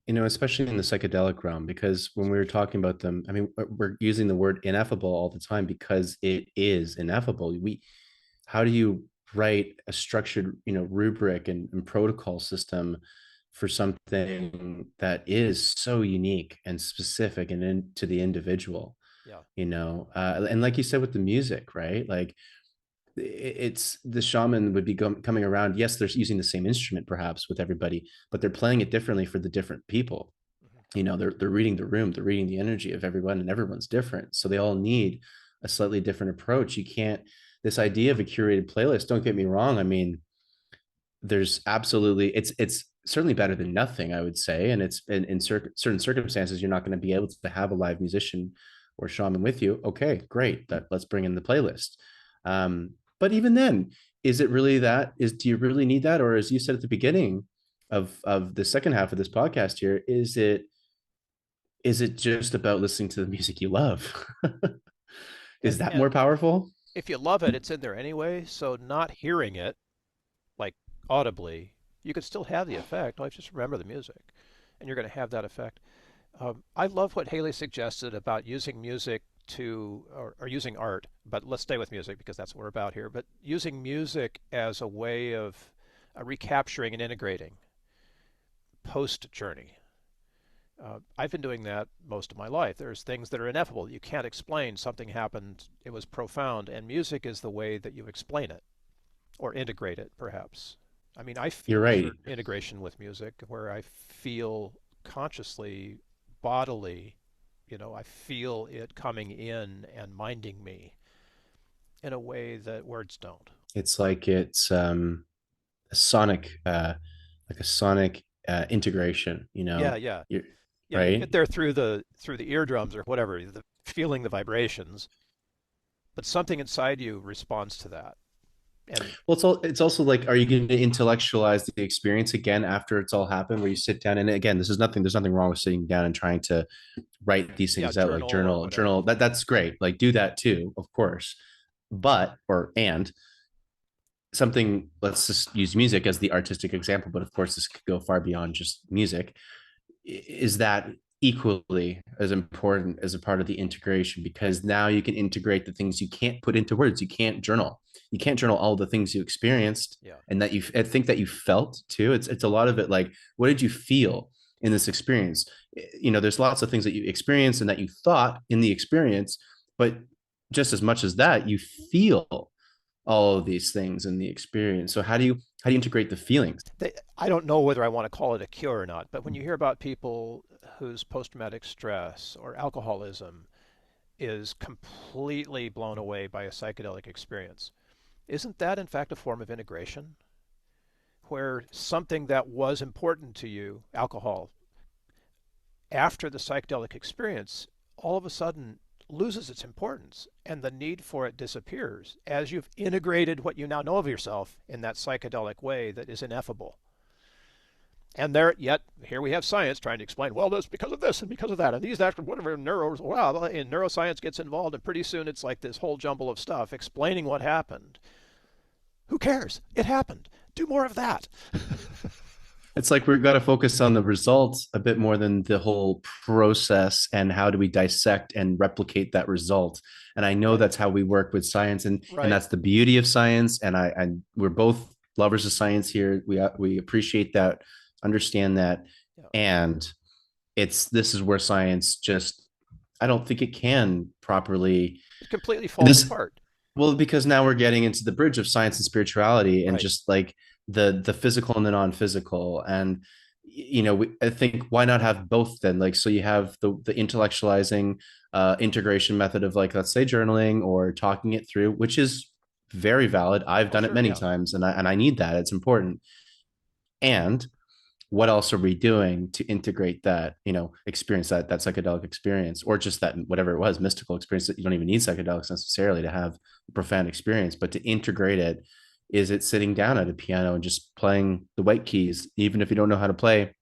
Especially in the psychedelic realm, because when we were talking about them, I mean, we're using the word ineffable all the time because it is ineffable. How do you write a structured, rubric and protocol system for something that is so unique and specific and to the individual? Yeah. And like you said with the music, right? Like it's the shaman would be coming around. Yes, they're using the same instrument perhaps with everybody, but they're playing it differently for the different people. Mhm. They're reading the room, they're reading the energy of everyone, and everyone's different, so they all need a slightly different approach. You can't This idea of a curated playlist, don't get me wrong, I mean, there's absolutely, it's certainly better than nothing, I would say, and it's in certain circumstances you're not going to be able to have a live musician or shaman with you. Okay, great, that let's bring in the playlist. But even then, is it really that is do you really need that? Or as you said at the beginning of the second half of this podcast here, is it just about listening to the music you love? Is that And more powerful? if you love it, it's in there anyway. So not hearing it like audibly, you could still have the effect. Like just remember the music, and you're going to have that effect. I love what Haley suggested about using music or using art, but let's stay with music because that's what we're about here. But using music as a way of recapturing and integrating post journey. I've been doing that most of my life. There's things that are ineffable. You can't explain. Something happened. It was profound. And music is the way that you explain it or integrate it, perhaps. I mean, I You're feel a right. certain integration with music where I feel consciously, bodily, I feel it coming in and minding me in a way that words don't. It's like it's a sonic like a sonic integration, Yeah, yeah. you're Yeah, you right. get there through the eardrums or whatever, feeling the vibrations, but something inside you responds to that. And Well, it's also like, are you going to intellectualize the experience again after it's all happened, where you sit down? And again, there's nothing wrong with sitting down and trying to write these yeah, things out, like journal or whatever. journal, that's great, like do that too, of course. But or and something, let's just use music as the artistic example, but of course this could go far beyond just music, is that equally as important as a part of the integration, because now you can integrate the things you can't put into words. You can't journal all the things you experienced Yeah. and that you I think that you felt too. It's a lot of it, like, what did you feel in this experience? There's lots of things that you experience and that you thought in the experience, but just as much as that, you feel all of these things in the experience. So how do you integrate the feelings? I don't know whether I want to call it a cure or not, but when you hear about people whose post-traumatic stress or alcoholism is completely blown away by a psychedelic experience, isn't that in fact a form of integration? Where something that was important to you, alcohol, after the psychedelic experience, all of a sudden loses its importance and the need for it disappears as you've integrated what you now know of yourself in that psychedelic way that is ineffable. And yet here we have science trying to explain, well, this because of this and because of that, and these after whatever and neuroscience gets involved, and pretty soon it's like this whole jumble of stuff explaining what happened. Who cares? It happened. Do more of that. It's like we've got to focus on the results a bit more than the whole process, and how do we dissect and replicate that result. And I know Right. that's how we work with science, and Right. that's the beauty of science. And we're both lovers of science here. We appreciate that, understand that, Yeah. and this is where science just, I don't think it can properly It completely falls this apart. well, because now we're getting into the bridge of science and spirituality, and Right. just like the physical and the non-physical. And I think, why not have both then? Like, so you have the intellectualizing integration method of, like, let's say journaling or talking it through, which is very valid. I've Oh, done it sure. many Yeah. times, and I need that. It's important. And what else are we doing to integrate that, experience, that psychedelic experience, or just that, whatever it was, mystical experience, that you don't even need psychedelics necessarily to have a profound experience, but to integrate it? Is it sitting down at a piano and just playing the white keys? Even if you don't know how to play,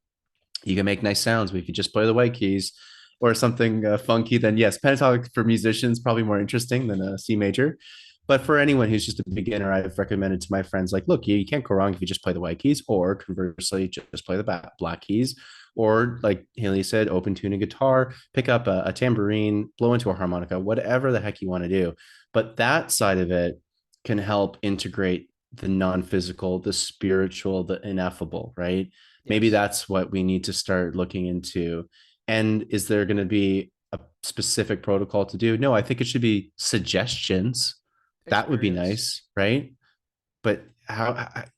you can make nice sounds, but if you just play the white keys, or something funky, then yes, pentatonic for musicians probably more interesting than a C major. But for anyone who's just a beginner, I've recommended to my friends, like, look, you can't go wrong if you just play the white keys, or conversely, just play the black keys. Or, like Haley said, open tune a guitar, pick up a tambourine, blow into a harmonica, whatever the heck you want to do. But that side of it can help integrate the non-physical, the spiritual, the ineffable, right? Maybe Yes. that's what we need to start looking into. And is there going to be a specific protocol to do? No, I think it should be suggestions. That would be Experience. nice, right? But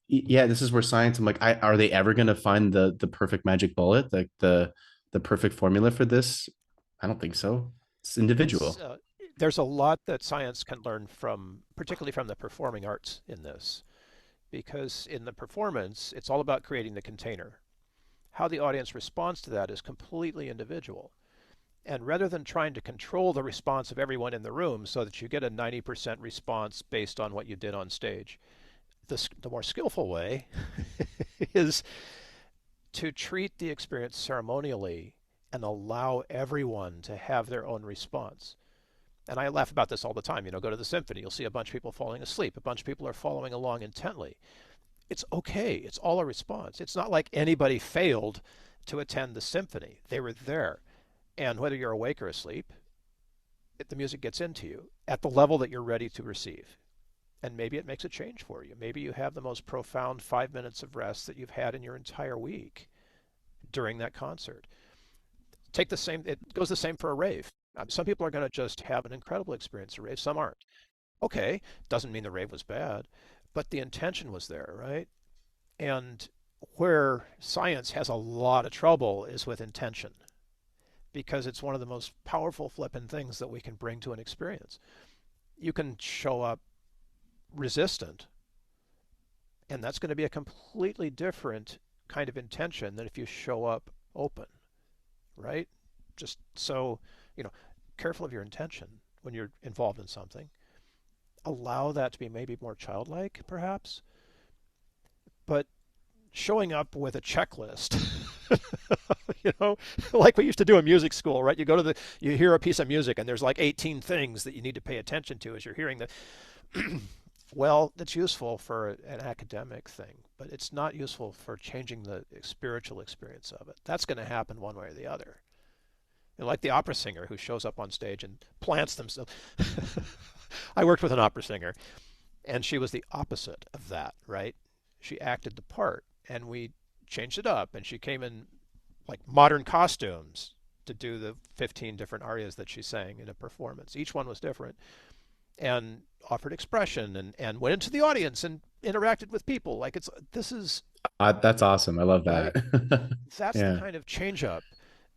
yeah, this is where science, I'm like, are they ever going to find the perfect magic bullet, like the perfect formula for this? I don't think so. It's It's individual. there's a lot that science can learn from, particularly from the performing arts in this, because in the performance, it's all about creating the container. How the audience responds to that is completely individual. And rather than trying to control the response of everyone in the room so that you get a 90% response based on what you did on stage, the more skillful way is to treat the experience ceremonially and allow everyone to have their own response. And I laugh about this all the time. Go to the symphony, you'll see a bunch of people falling asleep. A bunch of people are following along intently. It's okay. It's all a response. It's not like anybody failed to attend the symphony. They were there. And whether you're awake or asleep, the music gets into you at the level that you're ready to receive. And maybe it makes a change for you. Maybe you have the most profound 5 minutes of rest that you've had in your entire week during that concert. It goes the same for a rave. Some people are going to just have an incredible experience at a rave, some aren't. Okay, doesn't mean the rave was bad, but the intention was there, right? And where science has a lot of trouble is with intention, because it's one of the most powerful flipping things that we can bring to an experience. You can show up resistant, and that's going to be a completely different kind of intention than if you show up open, right? Just so, you know, careful of your intention when you're involved in something. Allow that to be maybe more childlike, perhaps, but showing up with a checklist, like we used to do in music school, right? You hear a piece of music and there's like 18 things that you need to pay attention to as you're hearing the, well, that's useful for an academic thing, but it's not useful for changing the spiritual experience of it. That's going to happen one way or the other. Like the opera singer who shows up on stage and plants themselves. I worked with an opera singer, and she was the opposite of that, right? She acted the part, and we changed it up, and she came in like modern costumes to do the 15 different arias that she sang in a performance. Each one was different, and offered expression and went into the audience and interacted with people. Like this is That's awesome. I love right. that. That's the Yeah. kind of change up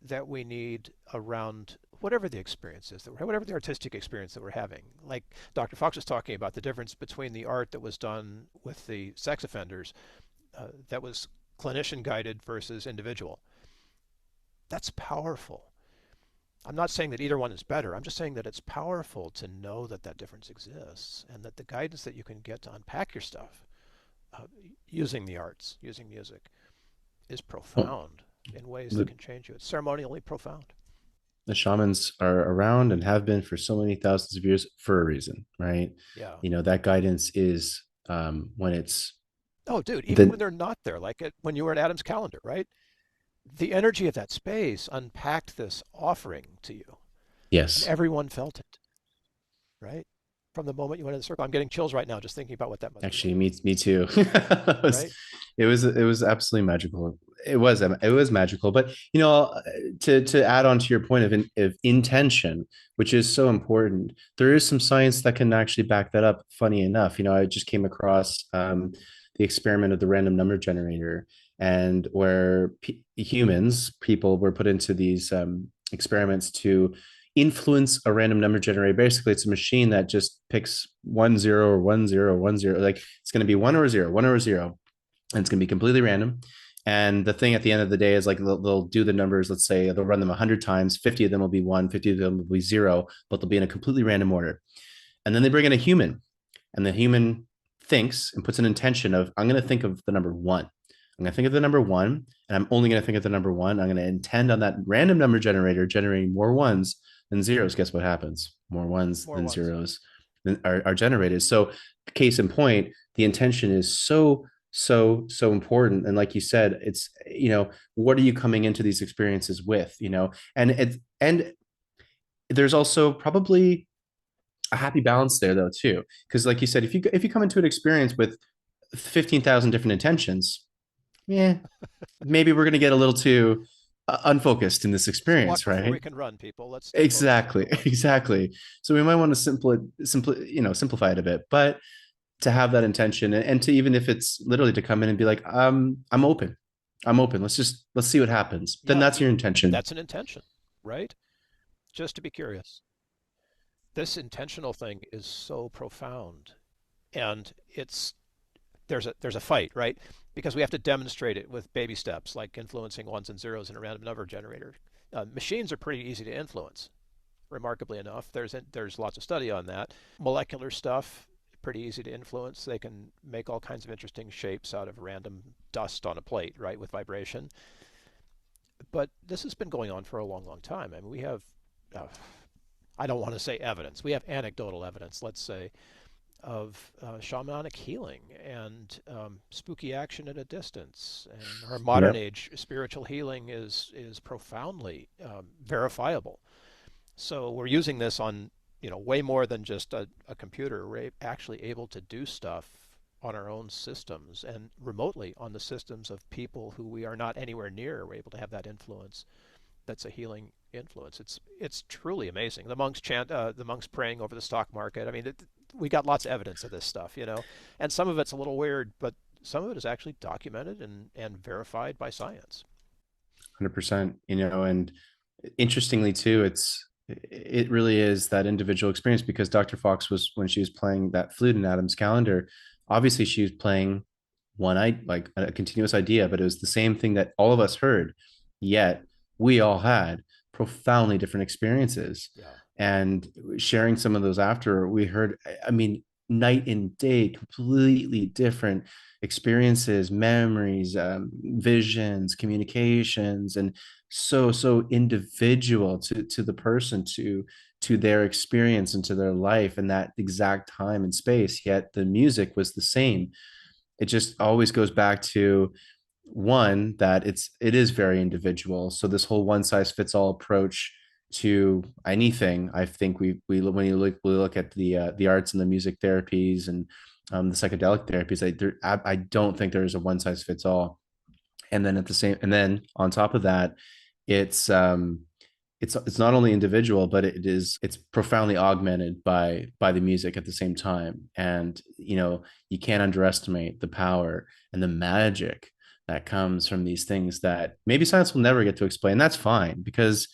that we need around whatever the experience is, whatever the artistic experience that we're having. Like Dr. Fox was talking about the difference between the art that was done with the sex offenders, that was clinician guided versus individual. That's powerful. I'm not saying that either one is better. I'm just saying that it's powerful to know that that difference exists and that the guidance that you can get to unpack your stuff, using the arts, using music, is Well, profound in ways that the, can change you. It's ceremonially profound. the shamans are around and have been for so many thousands of years for a reason, right? Yeah. That guidance is when it's Oh, dude, even when the they're not there, like when you were at Adam's calendar, right? The energy of that space unpacked this offering to you, and yes. everyone felt it, right? From the moment you went in the circle. I'm getting chills right now just thinking about what that must be Actually, like, me too. it was right? it was absolutely magical. It was magical. But to add on to your point of intention, which is so important, there is some science that can actually back that up. Funny enough, I just came across the experiment of the random number generator, and where people were put into these experiments to influence a random number generator. Basically, it's a machine that just picks 1 0 or 1 0 or 1 0. Like, it's going to be one or zero, one or zero, and it's going to be completely random. And the thing at the end of the day is, like, they'll do the numbers. Let's say they'll run them 100 times. 50 of them will be one, 50 of them will be zero, but they'll be in a completely random order. And then they bring in a human, and the human thinks and puts an intention of, I'm going to think of the number one. I'm going to think of the number one, and I'm only going to think of the number one. I'm going to intend on that random number generator generating more ones than zeros. Guess what happens? More ones More than ones. zeros. are generated. So case in point, the intention is so important. And like you said, it's, what are you coming into these experiences with, and there's also probably a happy balance there though too, because like you said, if you come into an experience with 15,000 different intentions, yeah, maybe we're going to get a little too unfocused in this Let's walk experience, before right? we can run, people. Let's stay focused, Exactly, everyone. exactly. So we might want to simplify it a bit, but to have that intention, and to, even if it's literally to come in and be like, I'm open, let's see what happens, then Yeah, that's your intention. that's an intention, right? Just to be curious. This intentional thing is so profound, and there's a fight, right? Because we have to demonstrate it with baby steps, like influencing ones and zeros in a random number generator. Machines are pretty easy to influence, remarkably enough. There's lots of study on that. Molecular stuff, pretty easy to influence. They can make all kinds of interesting shapes out of random dust on a plate, right, with vibration. But this has been going on for a long, long time. I mean, we have, uh, I don't want to say evidence, we have anecdotal evidence, let's say, of shamanic healing and spooky action at a distance. And our modern Yep. age spiritual healing is profoundly verifiable. So we're using this on, way more than just a computer. We're actually able to do stuff on our own systems and remotely on the systems of people who we are not anywhere near. We're able to have that influence. That's a healing influence. It's truly amazing. The monks praying over the stock market. I mean, we got lots of evidence of this stuff, and some of it's a little weird, but some of it is actually documented and verified by science. 100%. And interestingly too, it really is that individual experience, because Dr. Fox was, when she was playing that flute in Adam's calendar, obviously she was playing like a continuous idea, but it was the same thing that all of us heard, yet we all had profoundly different experiences. Yeah. And sharing some of those after, we heard, I mean, night and day, completely different experiences, memories, visions, communications, and so individual to the person, to their experience and to their life in that exact time and space. Yet the music was the same. It just always goes back to, one, that it is very individual. So this whole one size fits all approach to anything, I think when we look at the arts and the music therapies, and the psychedelic therapies, I don't think there is a one size fits all. And then on top of that, it's it's not only individual, but it's profoundly augmented by the music at the same time. And you can't underestimate the power and the magic that comes from these things that maybe science will never get to explain. That's fine, because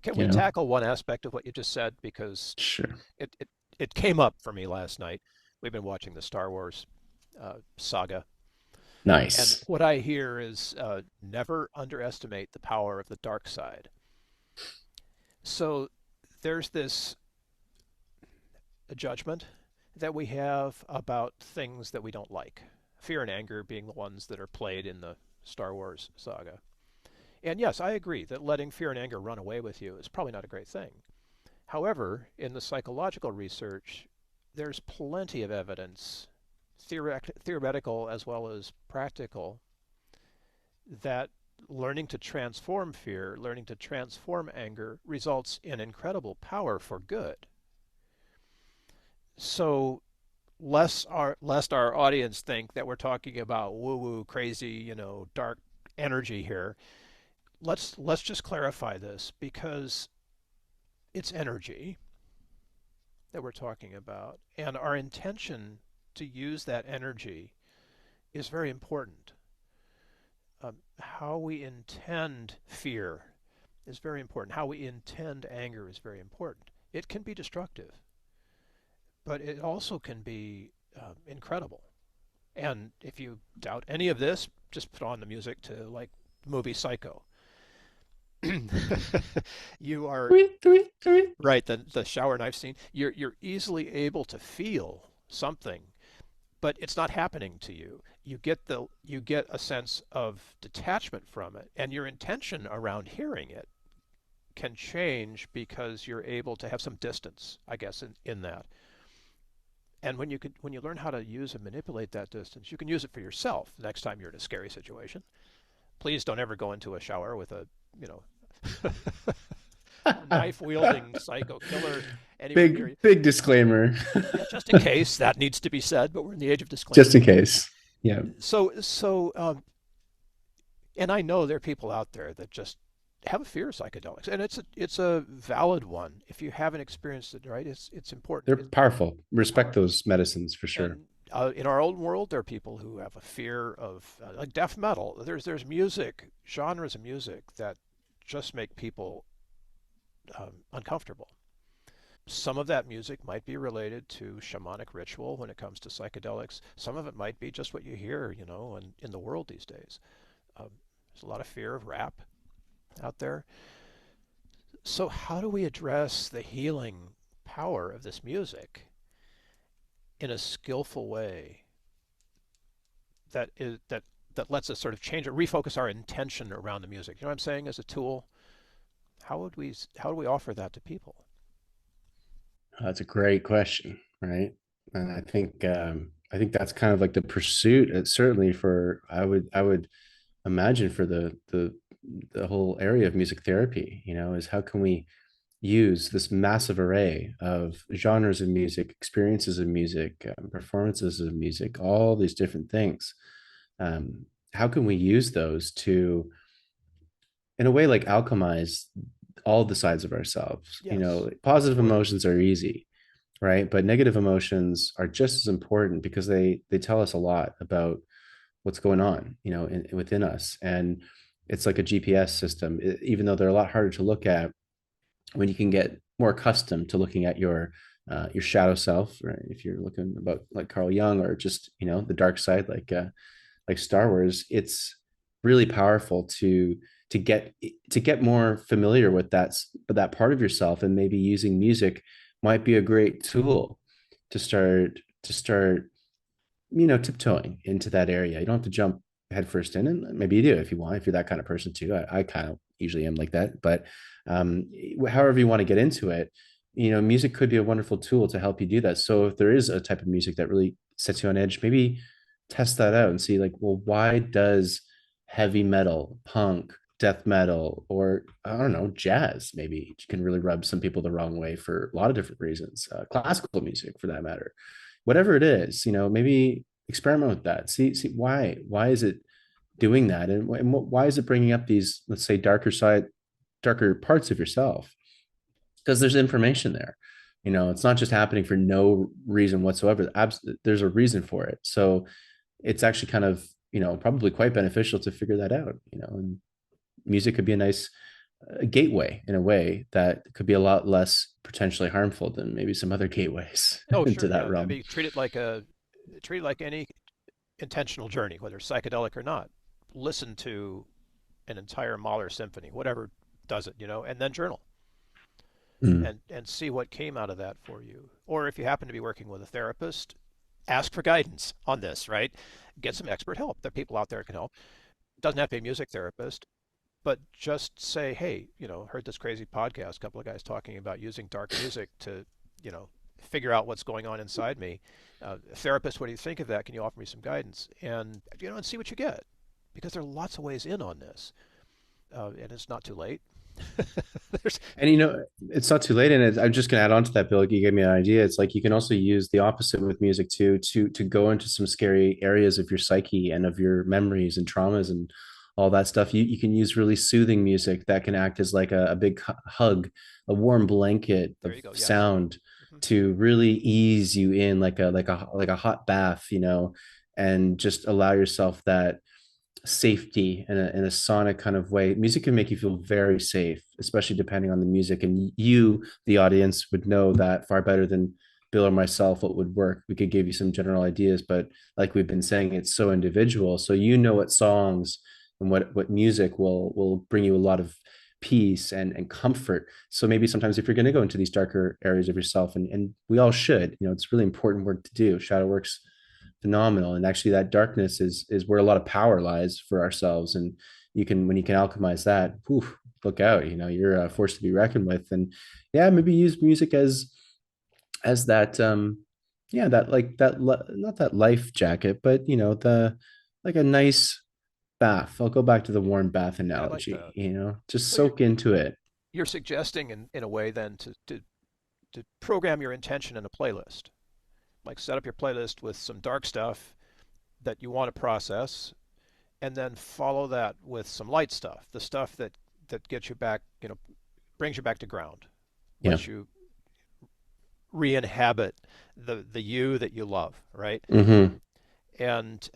Can you we know tackle one aspect of what you just said? Because sure. it, it, it came up for me last night. We've been watching the Star Wars saga. And Nice. what I hear is never underestimate the power of the dark side. So there's this judgment that we have about things that we don't like. Fear and anger being the ones that are played in the Star Wars saga. And yes, I agree that letting fear and anger run away with you is probably not a great thing. However, in the psychological research, there's plenty of evidence, theoretical as well as practical, that learning to transform fear, learning to transform anger results in incredible power for good. So lest our audience think that we're talking about woo-woo, crazy, dark energy here, let's just clarify this, because it's energy that we're talking about, and our intention to use that energy is very important. How we intend fear is very important. How we intend anger is very important. It can be destructive, but it also can be incredible. And if you doubt any of this, just put on the music to, like, the movie Psycho. You are right. The shower knife scene. You're easily able to feel something, but it's not happening to you. You get a sense of detachment from it, and your intention around hearing it can change because you're able to have some distance, I guess, in that. And when you learn how to use and manipulate that distance, you can use it for yourself the next time you're in a scary situation. Please don't ever go into a shower with a, you know, knife wielding psycho killer anywhere near you. Big disclaimer. Yeah, just in case that needs to be said, but we're in the age of Just disclaimers. in case. Yeah. And I know there are people out there that just have a fear of psychedelics, and it's a valid one. If you haven't experienced it, right, it's They're important. powerful. They're Respect powerful. those medicines for sure. And in our own world, there are people who have a fear of like death metal. There's music genres of music that just make people uncomfortable. Some of that music might be related to shamanic ritual when it comes to psychedelics. Some of it might be just what you hear, you know, in the world these days. Um, there's a lot of fear of rap out there. So how do we address the healing power of this music in a skillful way that lets us sort of change it, refocus our intention around the music? You know what I'm saying? As a tool, how do we offer that to people? That's a great question, right? And I think that's kind of like the pursuit. Certainly for I would imagine for the whole area of music therapy, you know, is how can we use this massive array of genres of music, experiences of music, performances of music, all these different things. How can we use those to, in a way, like alchemize all the sides of ourselves? You Yes, know, positive absolutely. emotions are easy, right? But negative emotions are just as important because they tell us a lot about what's going on, you know, within us. And it's like a GPS system, even though they're a lot harder to look at when you can get more accustomed to looking at your shadow self, right? If you're looking about like Carl Jung or just, you know, the dark side, like Star Wars, it's really powerful to get to get more familiar with that part of yourself, and maybe using music might be a great tool to start you know, tiptoeing into that area. You don't have to jump headfirst in, and maybe you do if you want, if you're that kind of person too. I kind of usually am like that, but um, however you want to get into it, you know, music could be a wonderful tool to help you do that. So if there is a type of music that really sets you on edge, maybe test that out and see like, well, why does heavy metal, punk, death metal, or I don't know, jazz maybe can really rub some people the wrong way for a lot of different reasons. Classical music, for that matter, whatever it is, you know, maybe experiment with that. See why is it doing that, and why is it bringing up these, let's say, darker parts of yourself? Because there's information there. You know, it's not just happening for no reason whatsoever. There's a reason for it. So it's actually kind of, you know, probably quite beneficial to figure that out. You know, and music could be a nice gateway in a way that could be a lot less potentially harmful than maybe some other gateways Oh, into sure, that yeah. I realm. mean, treat it like any intentional journey, whether it's psychedelic or not. Listen to an entire Mahler symphony, whatever does it, you know, and then journal Mm. and see what came out of that for you. Or if you happen to be working with a therapist, ask for guidance on this, right? Get some expert help. There are people out there that can help. It doesn't have to be a music therapist, but just say, hey, you know, heard this crazy podcast, a couple of guys talking about using dark music to, you know, figure out what's going on inside me. Therapist, what do you think of that? Can you offer me some guidance? And, you know, and see what you get, because there are lots of ways in on this, and it's not too late. There's, And you know, it's not too late. And I'm just going to add on to that, Bill. You gave me an idea. It's like you can also use the opposite with music too, to go into some scary areas of your psyche and of your memories and traumas and all that stuff. You can use really soothing music that can act as like a big hug, a warm blanket there of you go. Yes. sound Mhm. to really ease you in, like a hot bath, you know, and just allow yourself that safety in a sonic kind of way. Music can make you feel very safe, especially depending on the music. And you, the audience, would know that far better than Bill or myself what would work. We could give you some general ideas, but like we've been saying, it's so individual. So you know what songs and what music will bring you a lot of peace and comfort. So maybe sometimes if you're going to go into these darker areas of yourself, and we all should, you know, it's really important work to do. Shadow works phenomenal, and actually that darkness is where a lot of power lies for ourselves. And you can, when you can alchemize that, whew, look out, you know, you're a force to be reckoned with. And yeah, maybe use music as that Yeah, that like that not that life jacket, but the like a nice bath. I'll go back to the warm bath I like analogy, that. just So soak into it. you're suggesting in a way then to program your intention in a playlist. Like set up your playlist with some dark stuff that you want to process, and then follow that with some light stuff, the stuff that gets you back, brings you back to ground, Yeah. lets you re-inhabit the you that you love, right? Hmm. And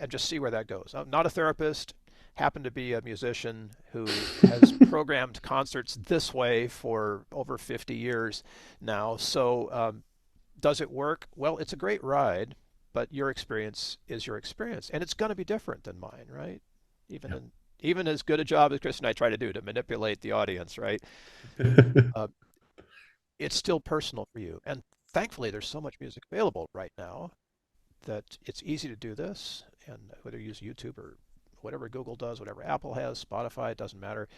and just see where that goes. I'm not a therapist. Happen to be a musician who has programmed concerts this way for over 50 years now. So does it work? Well, it's a great ride, but your experience is your experience, and it's going to be different than mine, right? Even Yeah. in even as good a job as Chris and I try to do to manipulate the audience, right? Uh, it's still personal for you, and thankfully, there's so much music available right now that it's easy to do this. And whether you use YouTube or whatever Google does, whatever Apple has, Spotify, it doesn't matter.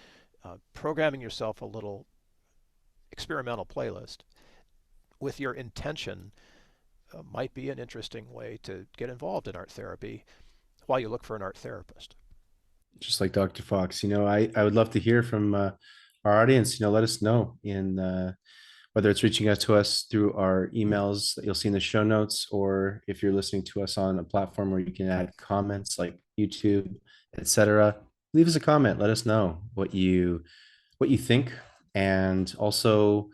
Programming yourself a little experimental playlist with your intention might be an interesting way to get involved in art therapy while you look for an art therapist. Just like Dr. Fox, I would love to hear from our audience. Let us know in whether it's reaching out to us through our emails that you'll see in the show notes, or if you're listening to us on a platform where you can add comments like YouTube, etc. Leave us a comment. Let us know what you think, and also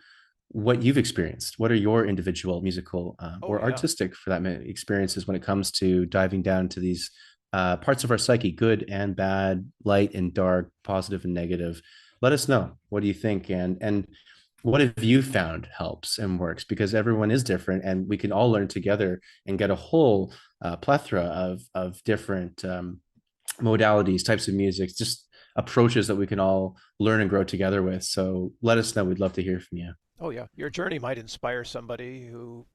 what you've experienced. What are your individual musical Oh or yeah, artistic, for that matter, experiences when it comes to diving down to these parts of our psyche, good and bad, light and dark, positive and negative? Let us know. What do you think? And what have you found helps and works? Because everyone is different, and we can all learn together and get a whole plethora of different modalities, types of music, just approaches that we can all learn and grow together with. So let us know. We'd love to hear from you. oh yeah. Your journey might inspire somebody who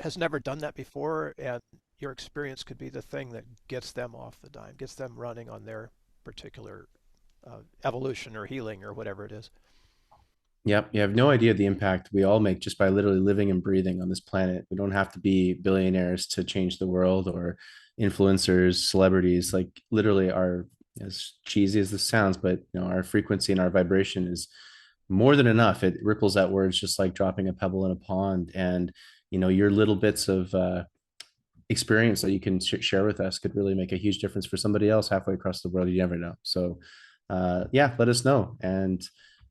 has never done that before, and your experience could be the thing that gets them off the dime, gets them running on their particular evolution or healing or whatever it is. Yep. You have no idea the impact we all make just by literally living and breathing on this planet. We don't have to be billionaires to change the world, or influencers, celebrities. Like literally our, as cheesy as this sounds, but our frequency and our vibration is more than enough. It ripples outwards just like dropping a pebble in a pond. And your little bits of experience that you can share with us could really make a huge difference for somebody else halfway across the world. You never know. So yeah, let us know. And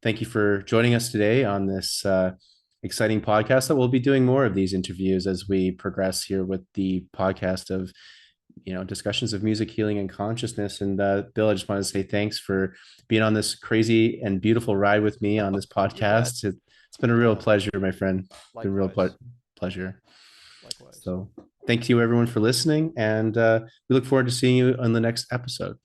thank you for joining us today on this exciting podcast. That we'll be doing more of these interviews as we progress here with the podcast of discussions of music, healing, and consciousness. And Bill, I just want to say thanks for being on this crazy and beautiful ride with me on this You bet. podcast. It's been a real Yeah, pleasure, my friend. It's been a real likewise. pleasure. Likewise. So thank you everyone for listening, and we look forward to seeing you on the next episode.